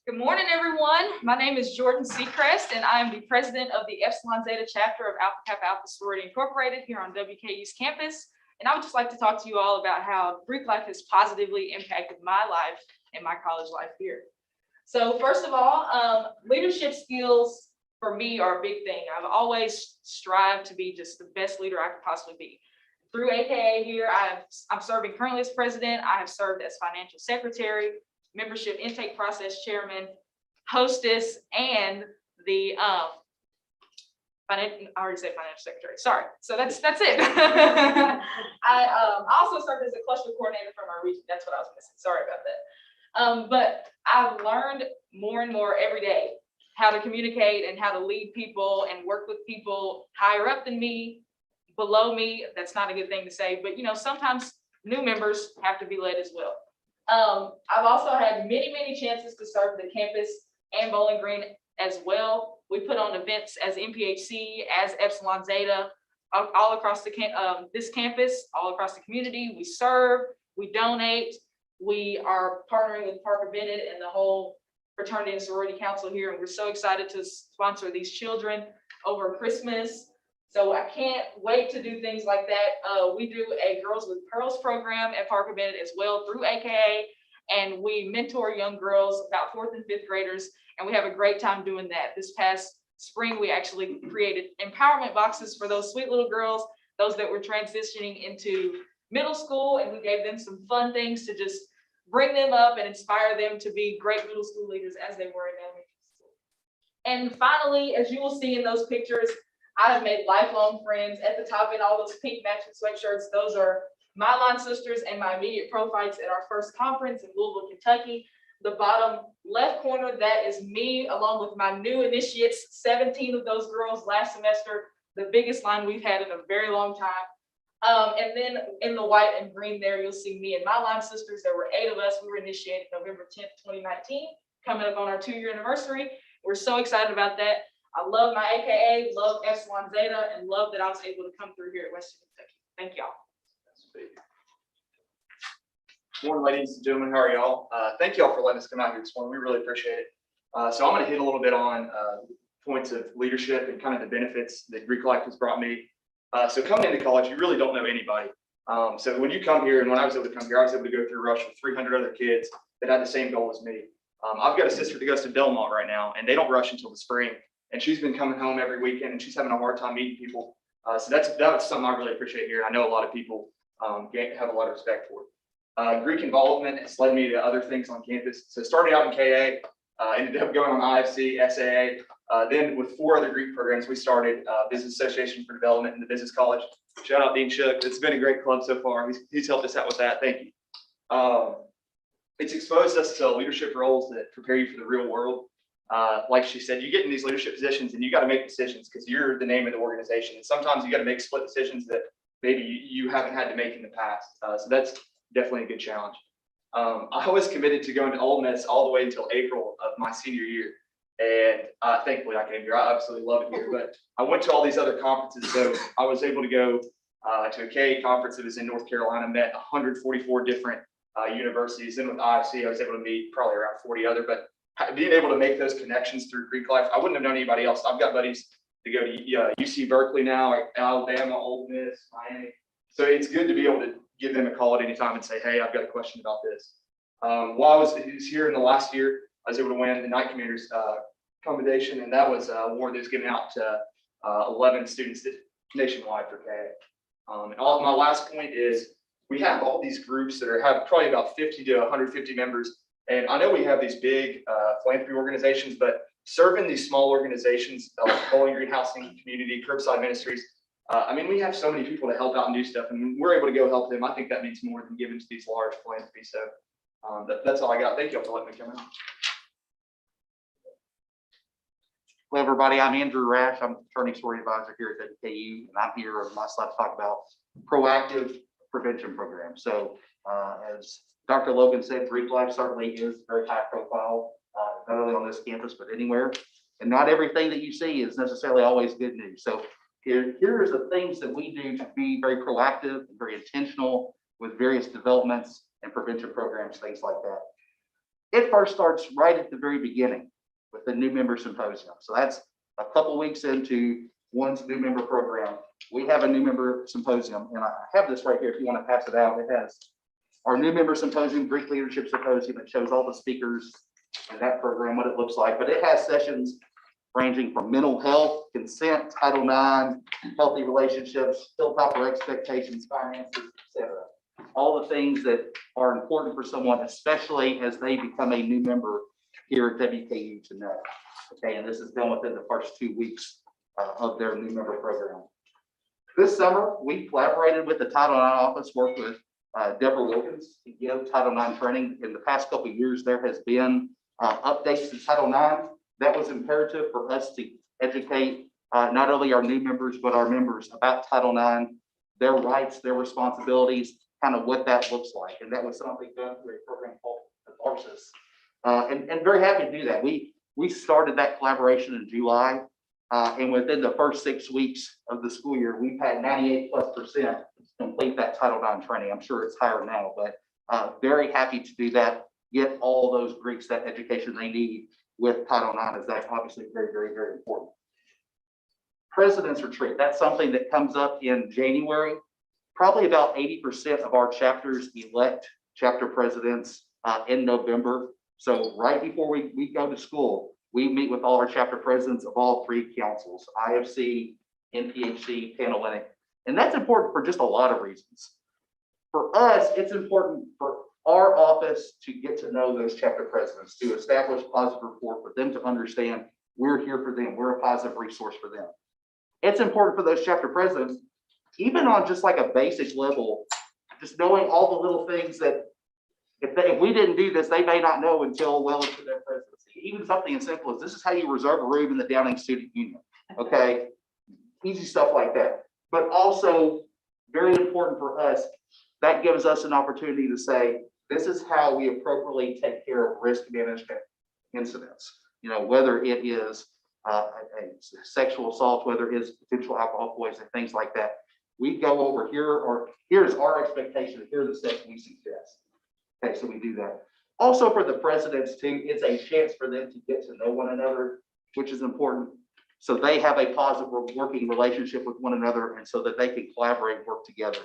S15: Good morning, everyone. My name is Jordan Seacrest, and I am the president of the Epsilon Zeta chapter of Alpha Kappa Alpha Sorority Incorporated here on WKU's campus. And I would just like to talk to you all about how Greek life has positively impacted my life and my college life here. So first of all, leadership skills for me are a big thing. I've always strived to be just the best leader I could possibly be. Through AKA here, I'm serving currently as president. I have served as financial secretary, membership intake process chairman, hostess, and the I already said financial secretary. Sorry. So that's it. I also served as a cluster coordinator for my region. That's what I was missing. Sorry about that. But I've learned more and more every day how to communicate and how to lead people and work with people higher up than me, below me. That's not a good thing to say, but sometimes new members have to be led as well. I've also had many chances to serve the campus and Bowling Green as well. We put on events as MPHC, as Epsilon Zeta, all across this campus, all across the community. We serve, we donate, we are partnering with Parker Bennett and the whole fraternity and sorority council here, and we're so excited to sponsor these children over Christmas. So I can't wait to do things like that. We do a Girls with Pearls program at Parker Bennett as well through AKA, and we mentor young girls, about 4th and 5th graders, and we have a great time doing that. This past spring, we actually created empowerment boxes for those sweet little girls, those that were transitioning into middle school, and we gave them some fun things to just bring them up and inspire them to be great middle school leaders as they were in elementary school. And finally, as you will see in those pictures, I have made lifelong friends. At the top in all those pink matching sweatshirts, those are my line sisters and my immediate profiles at our first conference in Louisville, Kentucky. The bottom left corner, that is me along with my new initiates, 17 of those girls last semester, the biggest line we've had in a very long time. And then in the white and green there, you'll see me and my line sisters. There were 8 of us. We were initiated November 10th, 2019, coming up on our 2-year anniversary. We're so excited about that. I love my AKA, love Epsilon Zeta, and love that I was able to come through here at Western Kentucky. Thank y'all.
S16: Morning, ladies and gentlemen. How are y'all? Thank y'all for letting us come out here this morning. We really appreciate it. So I'm going to hit a little bit on points of leadership and kind of the benefits that Greek life has brought me. So coming into college, you really don't know anybody. So when you come here, and when I was able to come here, I was able to go through Rush with 300 other kids that had the same goal as me. I've got a sister that goes to Belmont right now, and they don't rush until the spring. And she's been coming home every weekend, and she's having a hard time meeting people. So that's something I really appreciate here. I know a lot of people have a lot of respect for it. Greek involvement has led me to other things on campus. So starting out in KA, ended up going on IFC, SAA. Then with 4 other Greek programs, we started Business Association for Development in the Business College. Shout out Dean Shook. It's been a great club so far. He's helped us out with that. Thank you. It's exposed us to leadership roles that prepare you for the real world. Like she said, you get in these leadership positions and you got to make decisions because you're the name of the organization. And sometimes you got to make split decisions that maybe you haven't had to make in the past. So that's definitely a good challenge. I was committed to going to Ole Miss all the way until April of my senior year. And thankfully I came here. I absolutely love it here, but I went to all these other conferences. So I was able to go to a KA conference that was in North Carolina, met 144 different universities. Then with IFC, I was able to meet probably around 40 other, but being able to make those connections through Greek life, I wouldn't have known anybody else. I've got buddies that go to UC Berkeley now, Alabama, Ole Miss, Miami. So it's good to be able to give them a call at any time and say, hey, I've got a question about this. While I was here in the last year, I was able to win the Night Commanders commendation, and that was an award that was given out to 11 students nationwide for KA. And my last point is we have all these groups that have probably about 50 to 150 members. And I know we have these big philanthropy organizations, but serving these small organizations like Bowling Green Housing Community, Curbside Ministries, I mean, we have so many people to help out and do stuff, and we're able to go help them. I think that means more than giving to these large philanthropies. So that's all I got. Thank you all for letting me come out.
S17: Hello, everybody. I'm Andrew Rash. I'm attorney story advisor here at WKU, and I'm here on my slide to talk about proactive prevention programs. So as Dr. Logan said, Greek life certainly is very high profile, not only on this campus, but anywhere. And not everything that you see is necessarily always good news. So here's the things that we do to be very proactive and very intentional with various developments and prevention programs, things like that. It first starts right at the very beginning with the new member symposium. So that's a couple weeks into one's new member program. We have a new member symposium, and I have this right here if you want to pass it out. It has our new member symposium, Greek leadership symposium. It shows all the speakers and that program, what it looks like, but it has sessions ranging from mental health, consent, Title IX, healthy relationships, hilltopper expectations, finances, etc. All the things that are important for someone, especially as they become a new member here at WKU to know. Okay, and this is done within the first 2 weeks of their new member program. This summer, we collaborated with the Title IX office, worked with Deborah Wilkins to give Title IX training. In the past couple of years, there has been updates to Title IX. That was imperative for us to educate not only our new members, but our members about Title IX, their rights, their responsibilities, kind of what that looks like. And that was something done through a program called Catharsis. And very happy to do that. We started that collaboration in July, and within the first 6 weeks of the school year, we've had 98+% complete that Title IX training. I'm sure it's higher now, but very happy to do that, get all those Greeks that education they need with Title IX, is that obviously very, very, very important. President's Retreat, that's something that comes up in January. Probably about 80% of our chapters elect chapter presidents in November. So right before we go to school, we meet with all our chapter presidents of all 3 councils, IFC, NPHC, Panhellenic. And that's important for just a lot of reasons. For us, it's important for our office to get to know those chapter presidents, to establish positive rapport, for them to understand we're here for them. We're a positive resource for them. It's important for those chapter presidents, even on just like a basic level, just knowing all the little things that if we didn't do this, they may not know until well into their presidency. Even something as simple as this is how you reserve a room in the Downing Student Union. Okay, easy stuff like that. But also very important for us. That gives us an opportunity to say, this is how we appropriately take care of risk management incidents. You know, whether it is a sexual assault, whether it is potential alcohol poisoning, things like that. We go over here, or here's our expectation, here are the steps we suggest. Okay, so we do that. Also for the presidents too, it's a chance for them to get to know one another, which is important. So they have a positive working relationship with one another, and so that they can collaborate, work together.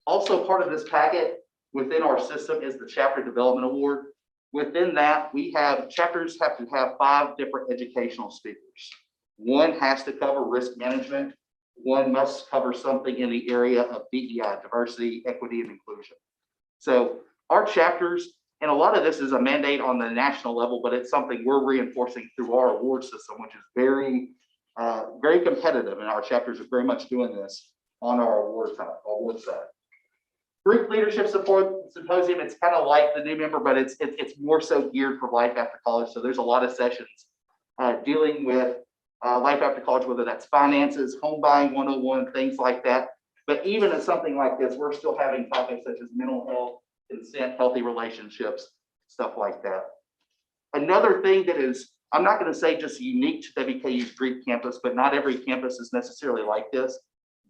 S17: Also part of this packet within our system is the Chapter Development Award. Within that, we have chapters have to have 5 different educational speakers. One has to cover risk management. One must cover something in the area of DEI, diversity, equity, and inclusion. So our chapters, and a lot of this is a mandate on the national level, but it's something we're reinforcing through our award system, which is very, very competitive. And our chapters are very much doing this on our award side. Greek Leadership Support Symposium, it's kind of like the new member, but it's more so geared for life after college. So there's a lot of sessions dealing with life after college, whether that's finances, home buying 101, things like that. But even in something like this, we're still having topics such as mental health, consent, healthy relationships, stuff like that. Another thing that is, I'm not going to say just unique to WKU's Greek campus, but not every campus is necessarily like this.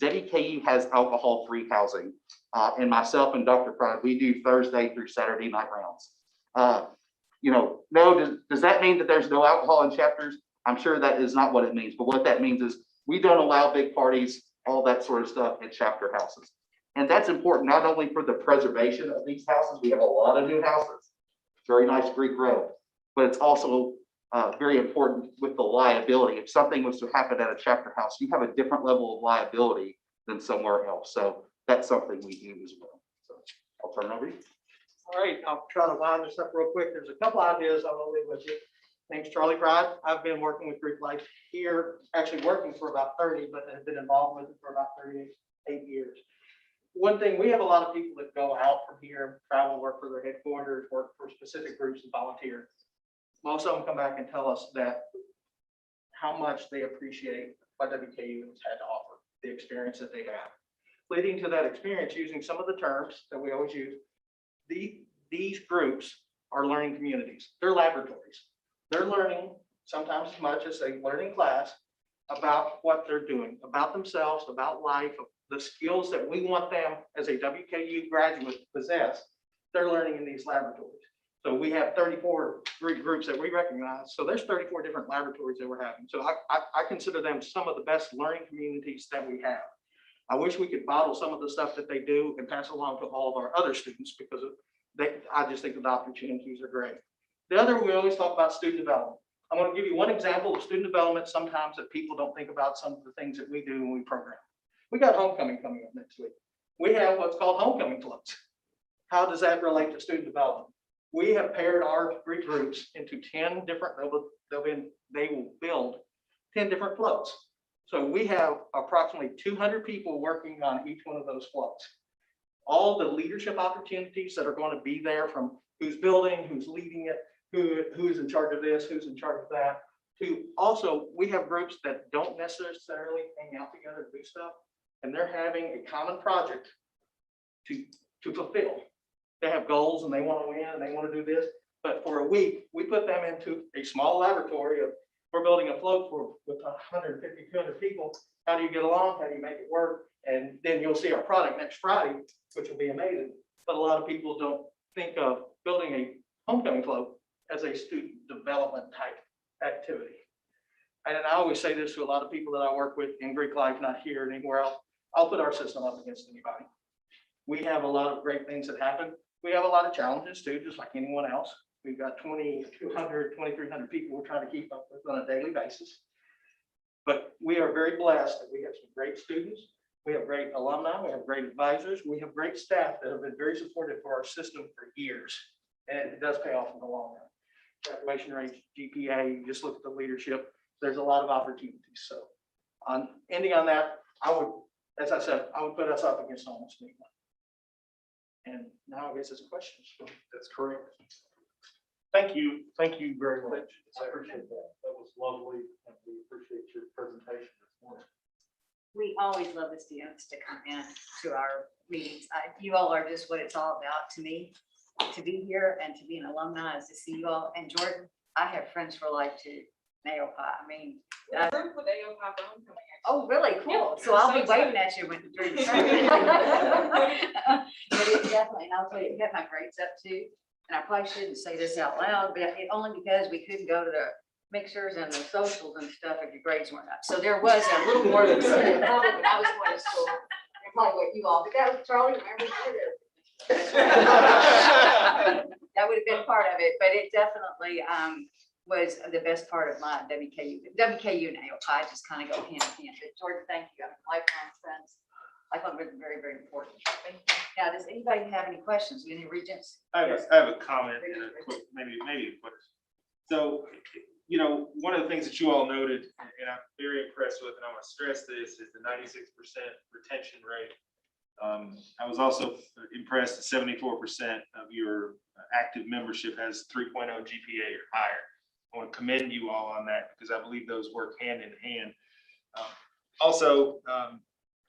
S17: WKU has alcohol-free housing. And myself and Dr. Pride, we do Thursday through Saturday night rounds. You know, no, does that mean that there's no alcohol in chapters? I'm sure that is not what it means, but what that means is we don't allow big parties, all that sort of stuff in chapter houses. And that's important not only for the preservation of these houses, we have a lot of new houses, very nice Greek road, but it's also very important with the liability. If something was to happen at a chapter house, you have a different level of liability than somewhere else. So that's something we do as well. So I'll turn it over to you.
S18: All right, I'll try to line this up real quick. There's a couple ideas I want to leave with you. Name's Charlie Pride. I've been working with Greek Life here, actually working for about 30, but have been involved with it for about 38 years. One thing, we have a lot of people that go out from here, travel, work for their headquarters, work for specific groups and volunteer. Most of them come back and tell us that how much they appreciate what WKU has had to offer, the experience that they have. Leading to that experience, using some of the terms that we always use, these groups are learning communities. They're laboratories. They're learning sometimes as much as they learn in class about what they're doing, about themselves, about life, the skills that we want them as a WKU graduate to possess. They're learning in these laboratories. So we have 34 groups that we recognize. So there's 34 different laboratories that we're having. So I consider them some of the best learning communities that we have. I wish we could bottle some of the stuff that they do and pass along to all of our other students because I just think the opportunities are great. The other, we always talk about student development. I'm going to give you one example of student development sometimes that people don't think about some of the things that we do when we program. We got homecoming coming up next week. We have what's called homecoming clubs. How does that relate to student development? We have paired our Greek groups into 10 different, they will build 10 different floats. So we have approximately 200 people working on each one of those floats. All the leadership opportunities that are going to be there, from who's building, who's leading it, who's in charge of this, who's in charge of that, to also, we have groups that don't necessarily hang out together to do stuff, and they're having a common project to fulfill. They have goals and they want to win and they want to do this, but for a week, we put them into a small laboratory of, we're building a float with 150, 200 people. How do you get along? How do you make it work? And then you'll see our product next Friday, which will be amazing. But a lot of people don't think of building a homecoming float as a student development type activity. And I always say this to a lot of people that I work with in Greek life, not here or anywhere else. I'll put our system up against anybody. We have a lot of great things that happen. We have a lot of challenges too, just like anyone else. We've got 2,200, 2,300 people we're trying to keep up with on a daily basis. But we are very blessed that we have some great students. We have great alumni. We have great advisors. We have great staff that have been very supportive for our system for years. And it does pay off in the long run. Graduation rates, GPA, you just look at the leadership. There's a lot of opportunities. So ending on that, I would, as I said, I would put us up against almost anyone. And now I guess it's questions.
S12: That's correct. Thank you very much. I appreciate that. That was lovely, and we appreciate your presentation this morning.
S11: We always love the students to come in to our meetings. You all are just what it's all about to me. To be here and to be an alumni is to see you all. And Jordan, I have friends for life too. Nail pie. I mean,
S15: Fruit with AO pie for homecoming.
S11: oh, really? Cool.
S15: Yeah,
S11: So I'll
S15: so
S11: be waving at you when the drinks. But it's definitely, and I'll tell you, it got my grades up too. And I probably shouldn't say this out loud, but only because we couldn't go to the mixers and the socials and stuff if your grades weren't up. So there was a little more than said public when I was going to school. And probably what you all, but that was Charlie, remember? You did it. That would have been part of it, but it definitely was the best part of my WKU and AOPI just kind of go hand in hand. But Jordan, thank you. I'm lifelong friends. I thought it was very, very important. Now, does anybody have any questions? Any regents?
S8: I have a comment and a quick, maybe a question. So, you know, one of the things that you all noted, and I'm very impressed with, and I want to stress this, is the 96% retention rate. I was also impressed that 74% of your active membership has 3.0 GPA or higher. I want to commend you all on that because I believe those work hand in hand. Also,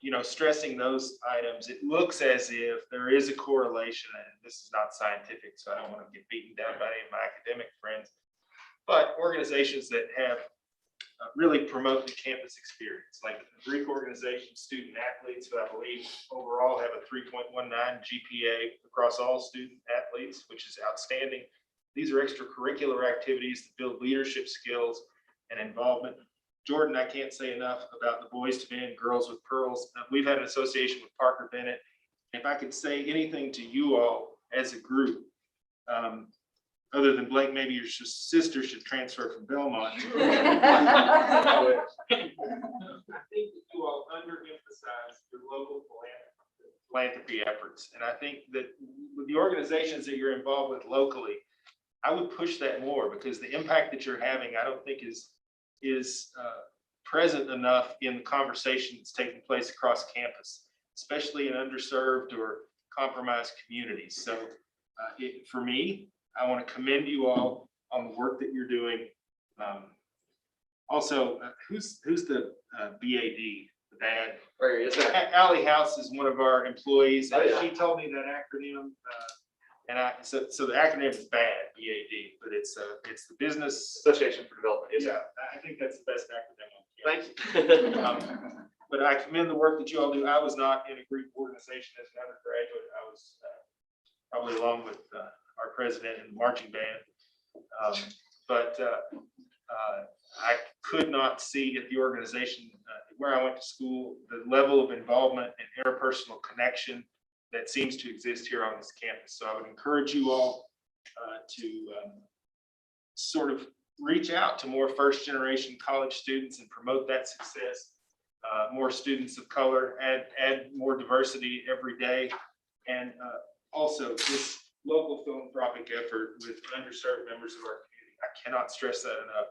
S8: you know, stressing those items, it looks as if there is a correlation, and this is not scientific, so I don't want to get beaten down by any of my academic friends, but organizations that have really promote the campus experience, like the Greek organization, student athletes, who I believe overall have a 3.19 GPA across all student athletes, which is outstanding. These are extracurricular activities that build leadership skills and involvement. Jordan, I can't say enough about the Boys to Men, Girls with Pearls. We've had an association with Parker Bennett. If I could say anything to you all as a group, other than Blake, maybe your sister should transfer from Belmont. I think that you all underemphasize your local philanthropy efforts. And I think that with the organizations that you're involved with locally, I would push that more because the impact that you're having, I don't think is present enough in the conversation that's taking place across campus, especially in underserved or compromised communities. So for me, I want to commend you all on the work that you're doing. Also, who's the BAD, the dad?
S16: Where is that?
S8: Allie House is one of our employees, and she told me that acronym. So the acronym is BAD, BAD, but it's the Business
S16: Association for Development.
S8: Yeah, I think that's the best acronym.
S16: Thank you.
S8: But I commend the work that you all do. I was not in a Greek organization as an undergraduate. I was probably along with our president and marching band. But I could not see at the organization where I went to school, the level of involvement and interpersonal connection that seems to exist here on this campus. So I would encourage you all to sort of reach out to more first generation college students and promote that success. More students of color, add more diversity every day. And also this local philanthropic effort with underserved members of our community. I cannot stress that enough.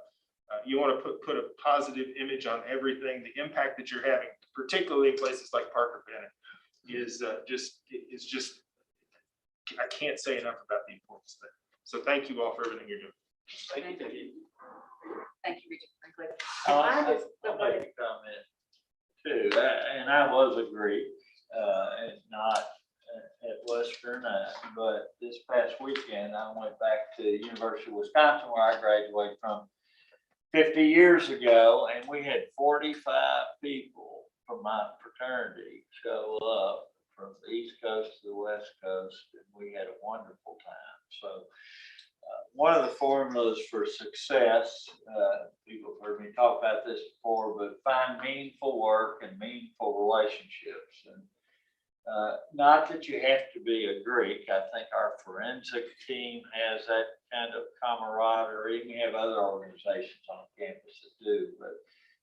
S8: You want to put a positive image on everything. The impact that you're having, particularly in places like Parker Bennett, is just I can't say enough about the importance of that. So thank you all for everything you're doing.
S16: Thank you.
S11: Thank you, Regent Franklin.
S1: I'll
S11: I
S1: make
S11: was-
S1: a comment too, and I was a Greek, and not at Western, but this past weekend, I went back to the University of Wisconsin, where I graduated from 50 years ago, and we had 45 people from my fraternity show up from the East Coast to the West Coast, and we had a wonderful time. So one of the formulas for success, people have heard me talk about this before, but find meaningful work and meaningful relationships. And not that you have to be a Greek. I think our forensic team has that kind of camaraderie. We have other organizations on campus that do, but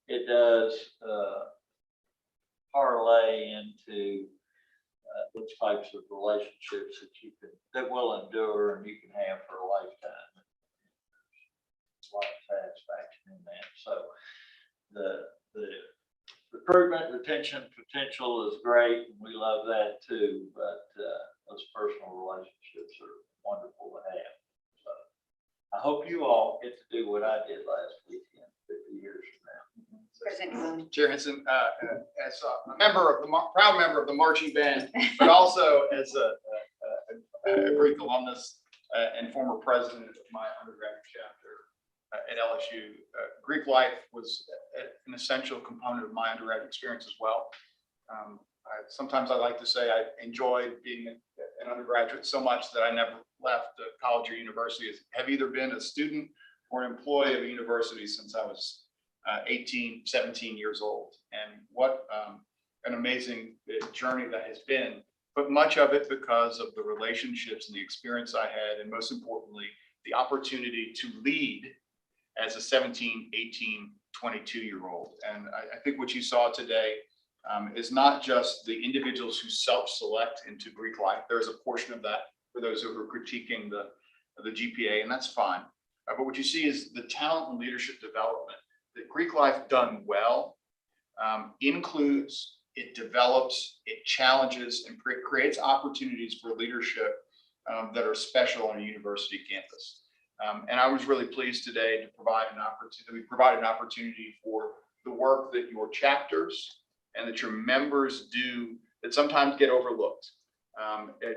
S1: it does parlay into those types of relationships that will endure and you can have for a lifetime. There's a lot of satisfaction in that. So the recruitment, retention potential is great, and we love that too, but those personal relationships are wonderful to have. So I hope you all get to do what I did last weekend, 50 years from now.
S11: Represent your money.
S3: Chair Henson, as a member of the, proud member of the marching band, but also as a Greek alumnus and former president of my undergraduate chapter at LSU. Greek life was an essential component of my undergraduate experience as well. Sometimes I like to say I enjoyed being an undergraduate so much that I never left college or university. I have either been a student or an employee of a university since I was 18, 17 years old. And what an amazing journey that has been, but much of it because of the relationships and the experience I had, and most importantly, the opportunity to lead as a 17, 18, 22-year-old. And I think what you saw today is not just the individuals who self-select into Greek life. There's a portion of that for those who are critiquing the GPA, and that's fine. But what you see is the talent and leadership development that Greek life done well includes, it develops, it challenges, and creates opportunities for leadership that are special on a university campus. And I was really pleased today to provide an opportunity. We provided an opportunity for the work that your chapters and that your members do that sometimes get overlooked.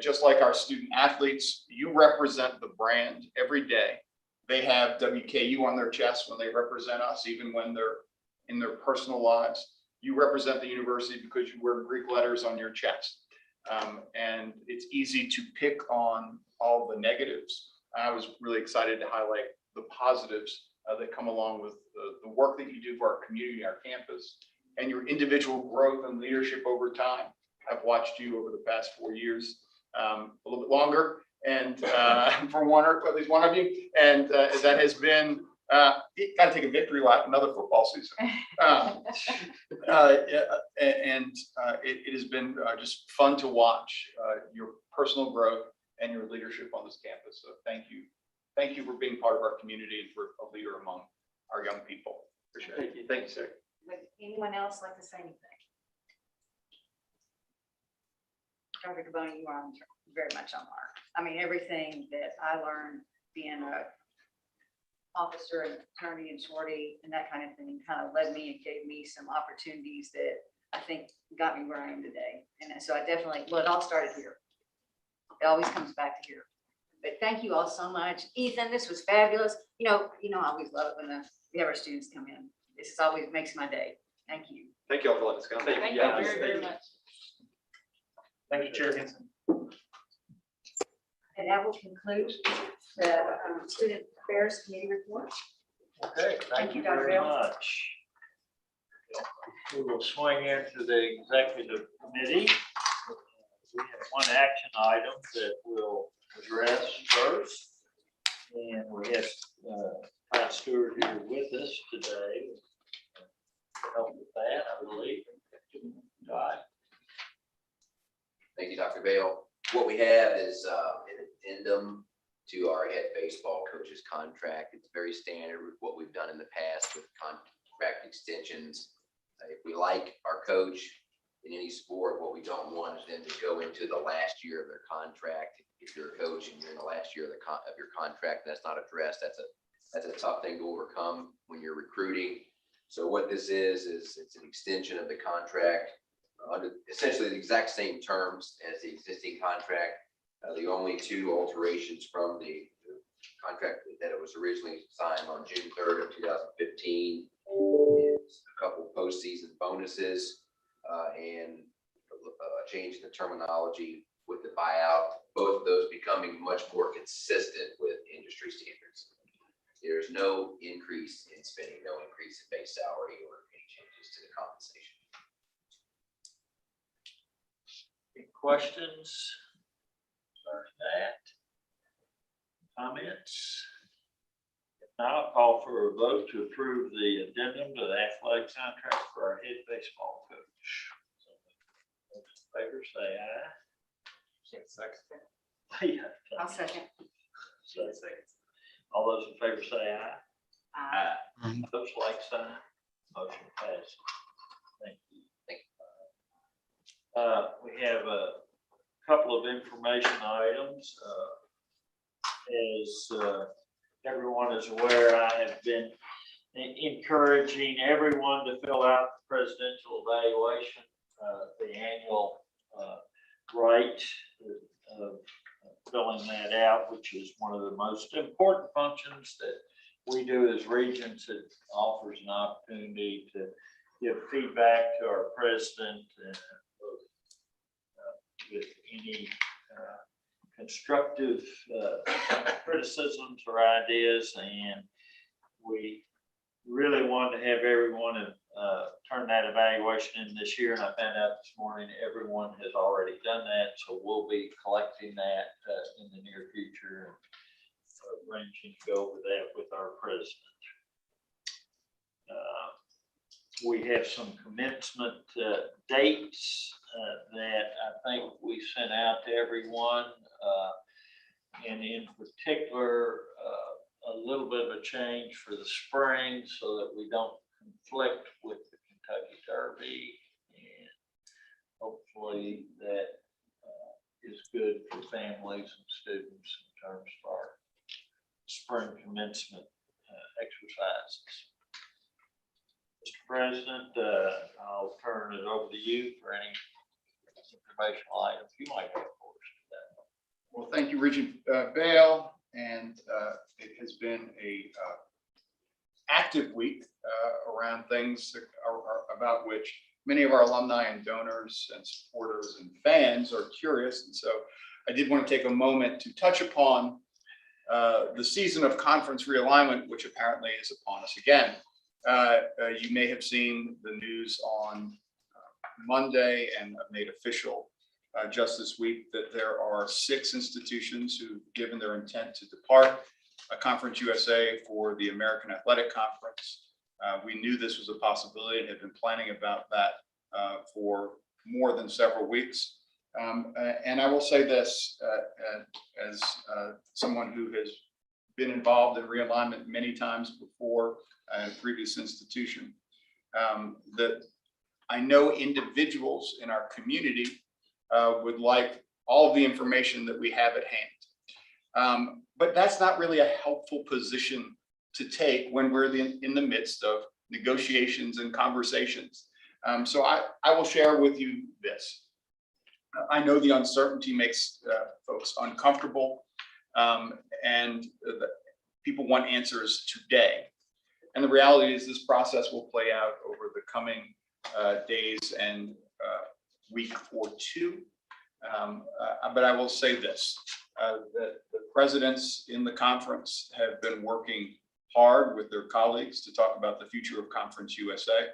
S3: Just like our student athletes, you represent the brand every day. They have WKU on their chest when they represent us, even when they're in their personal lives. You represent the university because you wear Greek letters on your chest. And it's easy to pick on all the negatives. I was really excited to highlight the positives that come along with the work that you do for our community, our campus, and your individual growth and leadership over time. I've watched you over the past 4 years, a little bit longer, and for one or at least one of you, and that has been got to take a victory lap another football season. It has been just fun to watch your personal growth and your leadership on this campus. So thank you for being part of our community and for a leader among our young people. Appreciate it. Thank you, sir.
S11: Would anyone else like to say anything? Dr. Caboni, you are very much on mark. I mean, everything that I learned being a officer and attorney and shorty and that kind of thing kind of led me and gave me some opportunities that I think got me where I am today. And so I definitely, well, it all started here. It always comes back to here. But thank you all so much. Ethan, this was fabulous. You know, I always love it when we have our students come in. This is always makes my day. Thank you.
S3: Thank you all for letting us come.
S15: Thank you very, very much.
S12: Thank you, Chair Henson.
S11: And that will conclude the Student Affairs Committee report.
S1: Okay, thank you
S11: Dr.
S1: very
S11: Bell.
S1: much. We will swing into the executive committee. We have one action item that we'll address first. And we have Todd Stewart here with us today. Help with that, I believe. Todd.
S19: Thank you, Dr. Bale. What we have is an addendum to our head baseball coach's contract. It's very standard with what we've done in the past with contract extensions. If we like our coach in any sport, what we don't want is them to go into the last year of their contract. If you're a coach and you're in the last year of your contract, that's not addressed. That's a tough thing to overcome when you're recruiting. So what this is it's an extension of the contract under essentially the exact same terms as the existing contract. The only two alterations from the contract that it was originally signed on June 3rd of 2015 is a couple postseason bonuses and a change in the terminology with the buyout, both of those becoming much more consistent with industry standards. There's no increase in spending, no increase in base salary or any changes to the compensation.
S1: Any questions? Or that? Comments? If not, I'll call for a vote to approve the addendum to the athletic contract for our head baseball coach. Those in favor say aye. Yeah.
S11: I'll second.
S1: All those in favor say aye.
S11: Aye.
S2: Aye.
S1: Those like sign. Motion passes. Thank you. We have a couple of information items. As everyone is aware, I have been encouraging everyone to fill out the presidential evaluation, the annual rate of filling that out, which is one of the most important functions that we do as Regents. It offers an opportunity to give feedback to our president with any constructive criticisms or ideas, and we really wanted to have everyone turn that evaluation in this year, and I found out this morning everyone has already done that, so we'll be collecting that in the near future and arranging to go over that with our president. We have some commencement dates that I think we sent out to everyone, and in particular, a little bit of a change for the spring so that we don't conflict with the Kentucky Derby, and hopefully that is good for families and students in terms of our spring commencement exercises. Mr. President, I'll turn it over to you for any informational items you might have for us today.
S3: Well, thank you, Regent Bale, and it has been a active week around things about which many of our alumni and donors and supporters and fans are curious. And so I did want to take a moment to touch upon the season of conference realignment, which apparently is upon us again. You may have seen the news on Monday and made official just this week that there are 6 institutions who've given their intent to depart Conference USA for the American Athletic Conference. We knew this was a possibility and had been planning about that for more than several weeks. And I will say this as someone who has been involved in realignment many times before in a previous institution, that I know individuals in our community would like all of the information that we have at hand. But that's not really a helpful position to take when we're in the midst of negotiations and conversations. So I will share with you this. I know the uncertainty makes folks uncomfortable, and people want answers today. And the reality is this process will play out over the coming days and week or two. But I will say this, that the presidents in the conference have been working hard with their colleagues to talk about the future of Conference USA.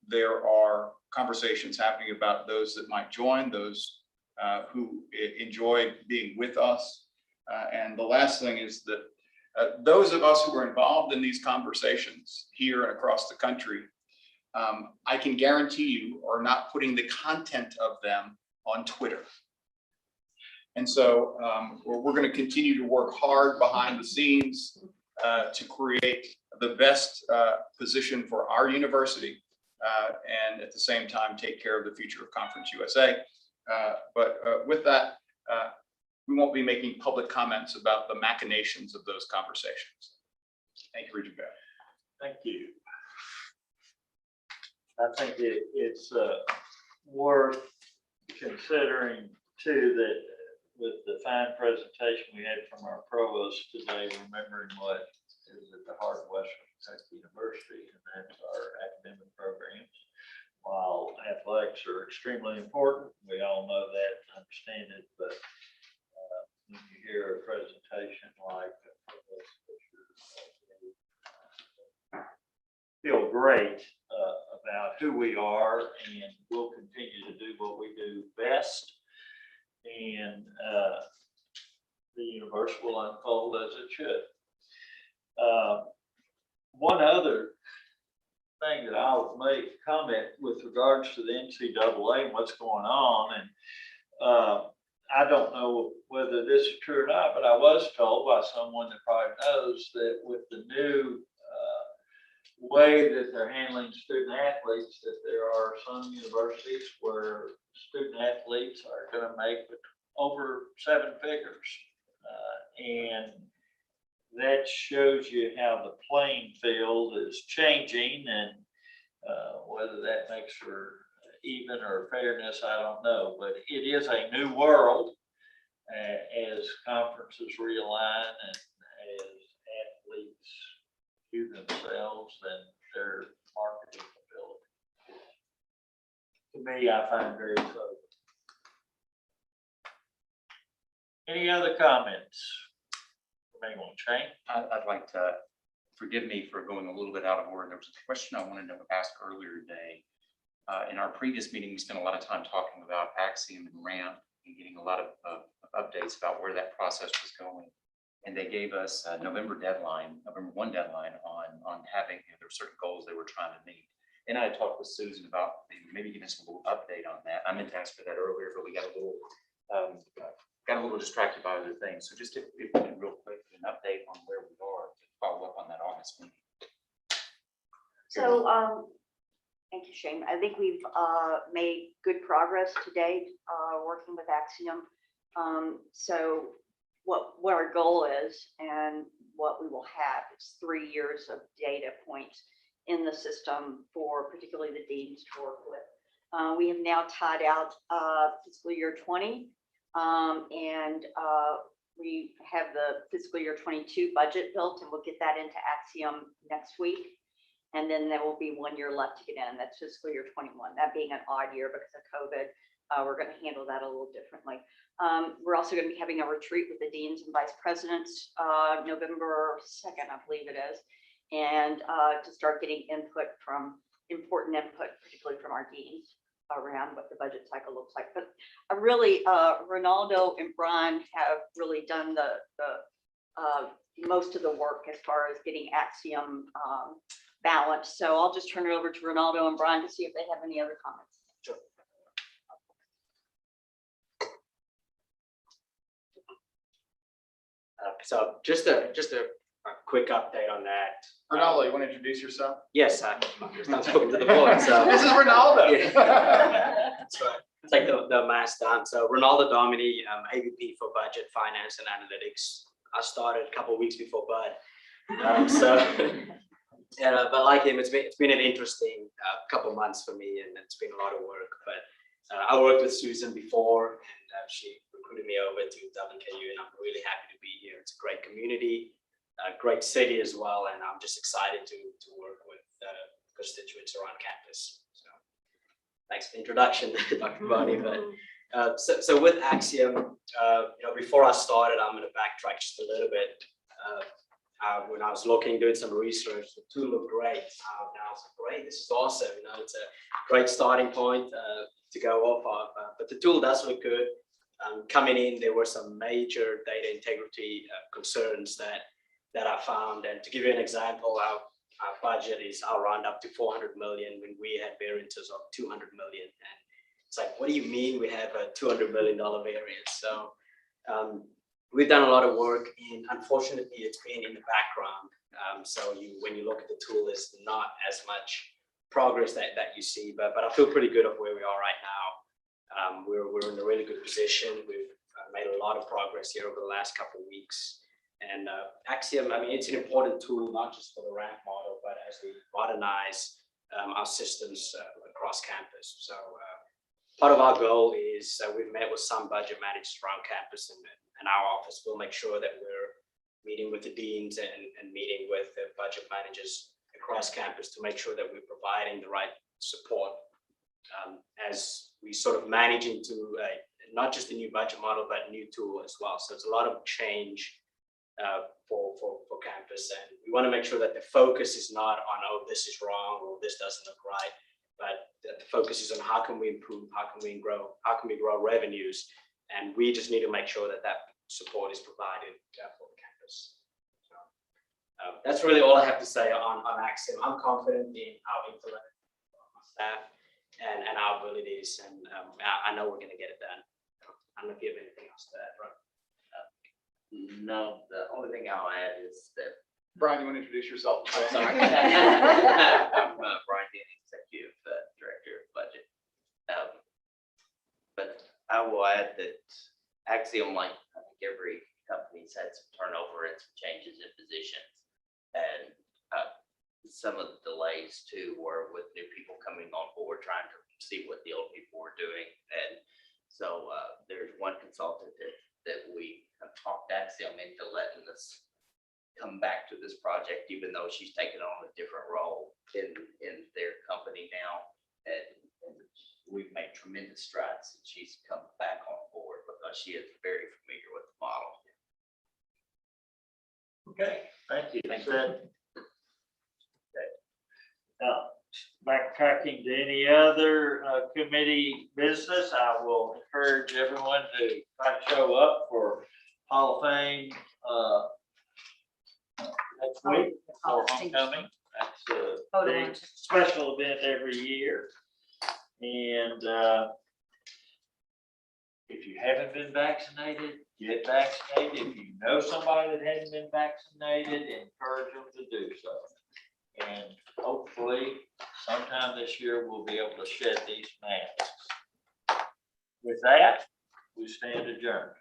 S3: There are conversations happening about those that might join, those who enjoy being with us. And the last thing is that those of us who are involved in these conversations here and across the country, I can guarantee you are not putting the content of them on Twitter. And so we're going to continue to work hard behind the scenes to create the best position for our university and at the same time take care of the future of Conference USA. But with that, we won't be making public comments about the machinations of those conversations. Thank you, Regent Bale.
S1: Thank you. I think it's worth considering too that with the fine presentation we had from our provost today, remembering what is at the heart of Western Kentucky University, and that's our academic programs. While athletics are extremely important, we all know that, understand it, but when you hear a presentation like this, feel great about who we are, and we'll continue to do what we do best. And the universe will unfold as it should. One other thing that I'll make comment with regards to the NCAA and what's going on, and I don't know whether this is true or not, but I was told by someone that probably knows that with the new way that they're handling student athletes, that there are some universities where student athletes are going to make over 7 figures. And that shows you how the playing field is changing, and whether that makes for even or fairness, I don't know, but it is a new world as conferences realign and as athletes view themselves and their marketing ability. To me, I find very so. Any other comments? Anyone, Shane?
S7: I'd like to, forgive me for going a little bit out of order. There was a question I wanted to ask earlier today. In our previous meeting, we spent a lot of time talking about Axiom and RAMP and getting a lot of updates about where that process was going. And they gave us a November 1 deadline on having, there were certain goals they were trying to meet. And I had talked with Susan about maybe giving us a little update on that. I meant to ask for that earlier, but we got a little distracted by other things. So just if we can real quick, an update on where we are to follow up on that August meeting.
S5: So, thank you, Shane. I think we've made good progress to date working with Axiom. So what our goal is and what we will have is 3 years of data points in the system for particularly the deans to work with. We have now tied out fiscal year 20 and we have the fiscal year 22 budget built, and we'll get that into Axiom next week. And then there will be 1 year left to get in. That's fiscal year 21. That being an odd year because of COVID, we're going to handle that a little differently. We're also going to be having a retreat with the deans and vice presidents November 2nd, I believe it is, and to start getting important input, particularly from our deans around what the budget cycle looks like. But really, Ronaldo and Brian have really done the most of the work as far as getting Axiom balanced. So I'll just turn it over to Ronaldo and Brian to see if they have any other comments.
S13: Sure. So just a quick update on that.
S16: Ronaldo, you want to introduce yourself?
S13: Yes, I'm just not spoken to the board. So
S16: This is Ronaldo.
S13: That's right. It's like the mass dance. So Ronaldo Domini, AVP for Budget, Finance, and Analytics. I started a couple of weeks before Bud. But like him, it's been an interesting couple of months for me, and it's been a lot of work. But I worked with Susan before, and she recruited me over to WKU, and I'm really happy to be here. It's a great community, a great city as well, and I'm just excited to work with constituents around campus. So thanks for the introduction, Dr. Bonnie. But so with Axiom, before I started, I'm going to backtrack just a little bit. When I was doing some research, the tool looked great. And I was like, great, this is awesome. It's a great starting point to go off of. But the tool does look good. Coming in, there were some major data integrity concerns that I found. And to give you an example, our budget is, I'll round up to 400 million when we had variances of 200 million. And it's like, what do you mean we have a $200 million variance? So we've done a lot of work, and unfortunately, it's been in the background. So when you look at the tool, there's not as much progress that you see, but I feel pretty good of where we are right now. We're in a really good position. We've made a lot of progress here over the last couple of weeks. And Axiom, it's an important tool, not just for the RAMP model, but as we modernize our systems across campus. So part of our goal is we've met with some budget managers around campus, and our office will make sure that we're meeting with the deans and meeting with the budget managers across campus to make sure that we're providing the right support as we sort of manage into not just a new budget model, but a new tool as well. So it's a lot of change for campus, and we want to make sure that the focus is not on, oh, this is wrong or this doesn't look right, but that the focus is on how can we improve, how can we grow revenues, and we just need to make sure that support is provided for the campus. So, that's really all I have to say on Axiom. I'm confident in our intellect, my staff, and our abilities, and I know we're going to get it done. I don't know if you have anything else to add, right?
S19: No, the only thing I'll add is that.
S16: Brian, you want to introduce yourself?
S19: Sorry. I'm Brian Denny, Executive Director of Budget. But I will add that Axiom, like I think every
S20: company's had some turnover and some changes in positions. And some of the delays too were with new people coming on board, trying to see what the old people were doing. And so there's one consultant that we have talked them into letting us come back to this project, even though she's taken on a different role in their company now. And we've made tremendous strides since she's come back on board because she is very familiar with the model.
S1: Okay, thank you. Thanks, Ed. Now, backtracking to any other committee business, I will encourage everyone to try to show up for Hall of Fame next week for homecoming. That's a big special event every year. And if you haven't been vaccinated, get vaccinated. If you know somebody that hasn't been vaccinated, encourage them to do so. And hopefully sometime this year, we'll be able to shed these masks. With that, we stand adjourned.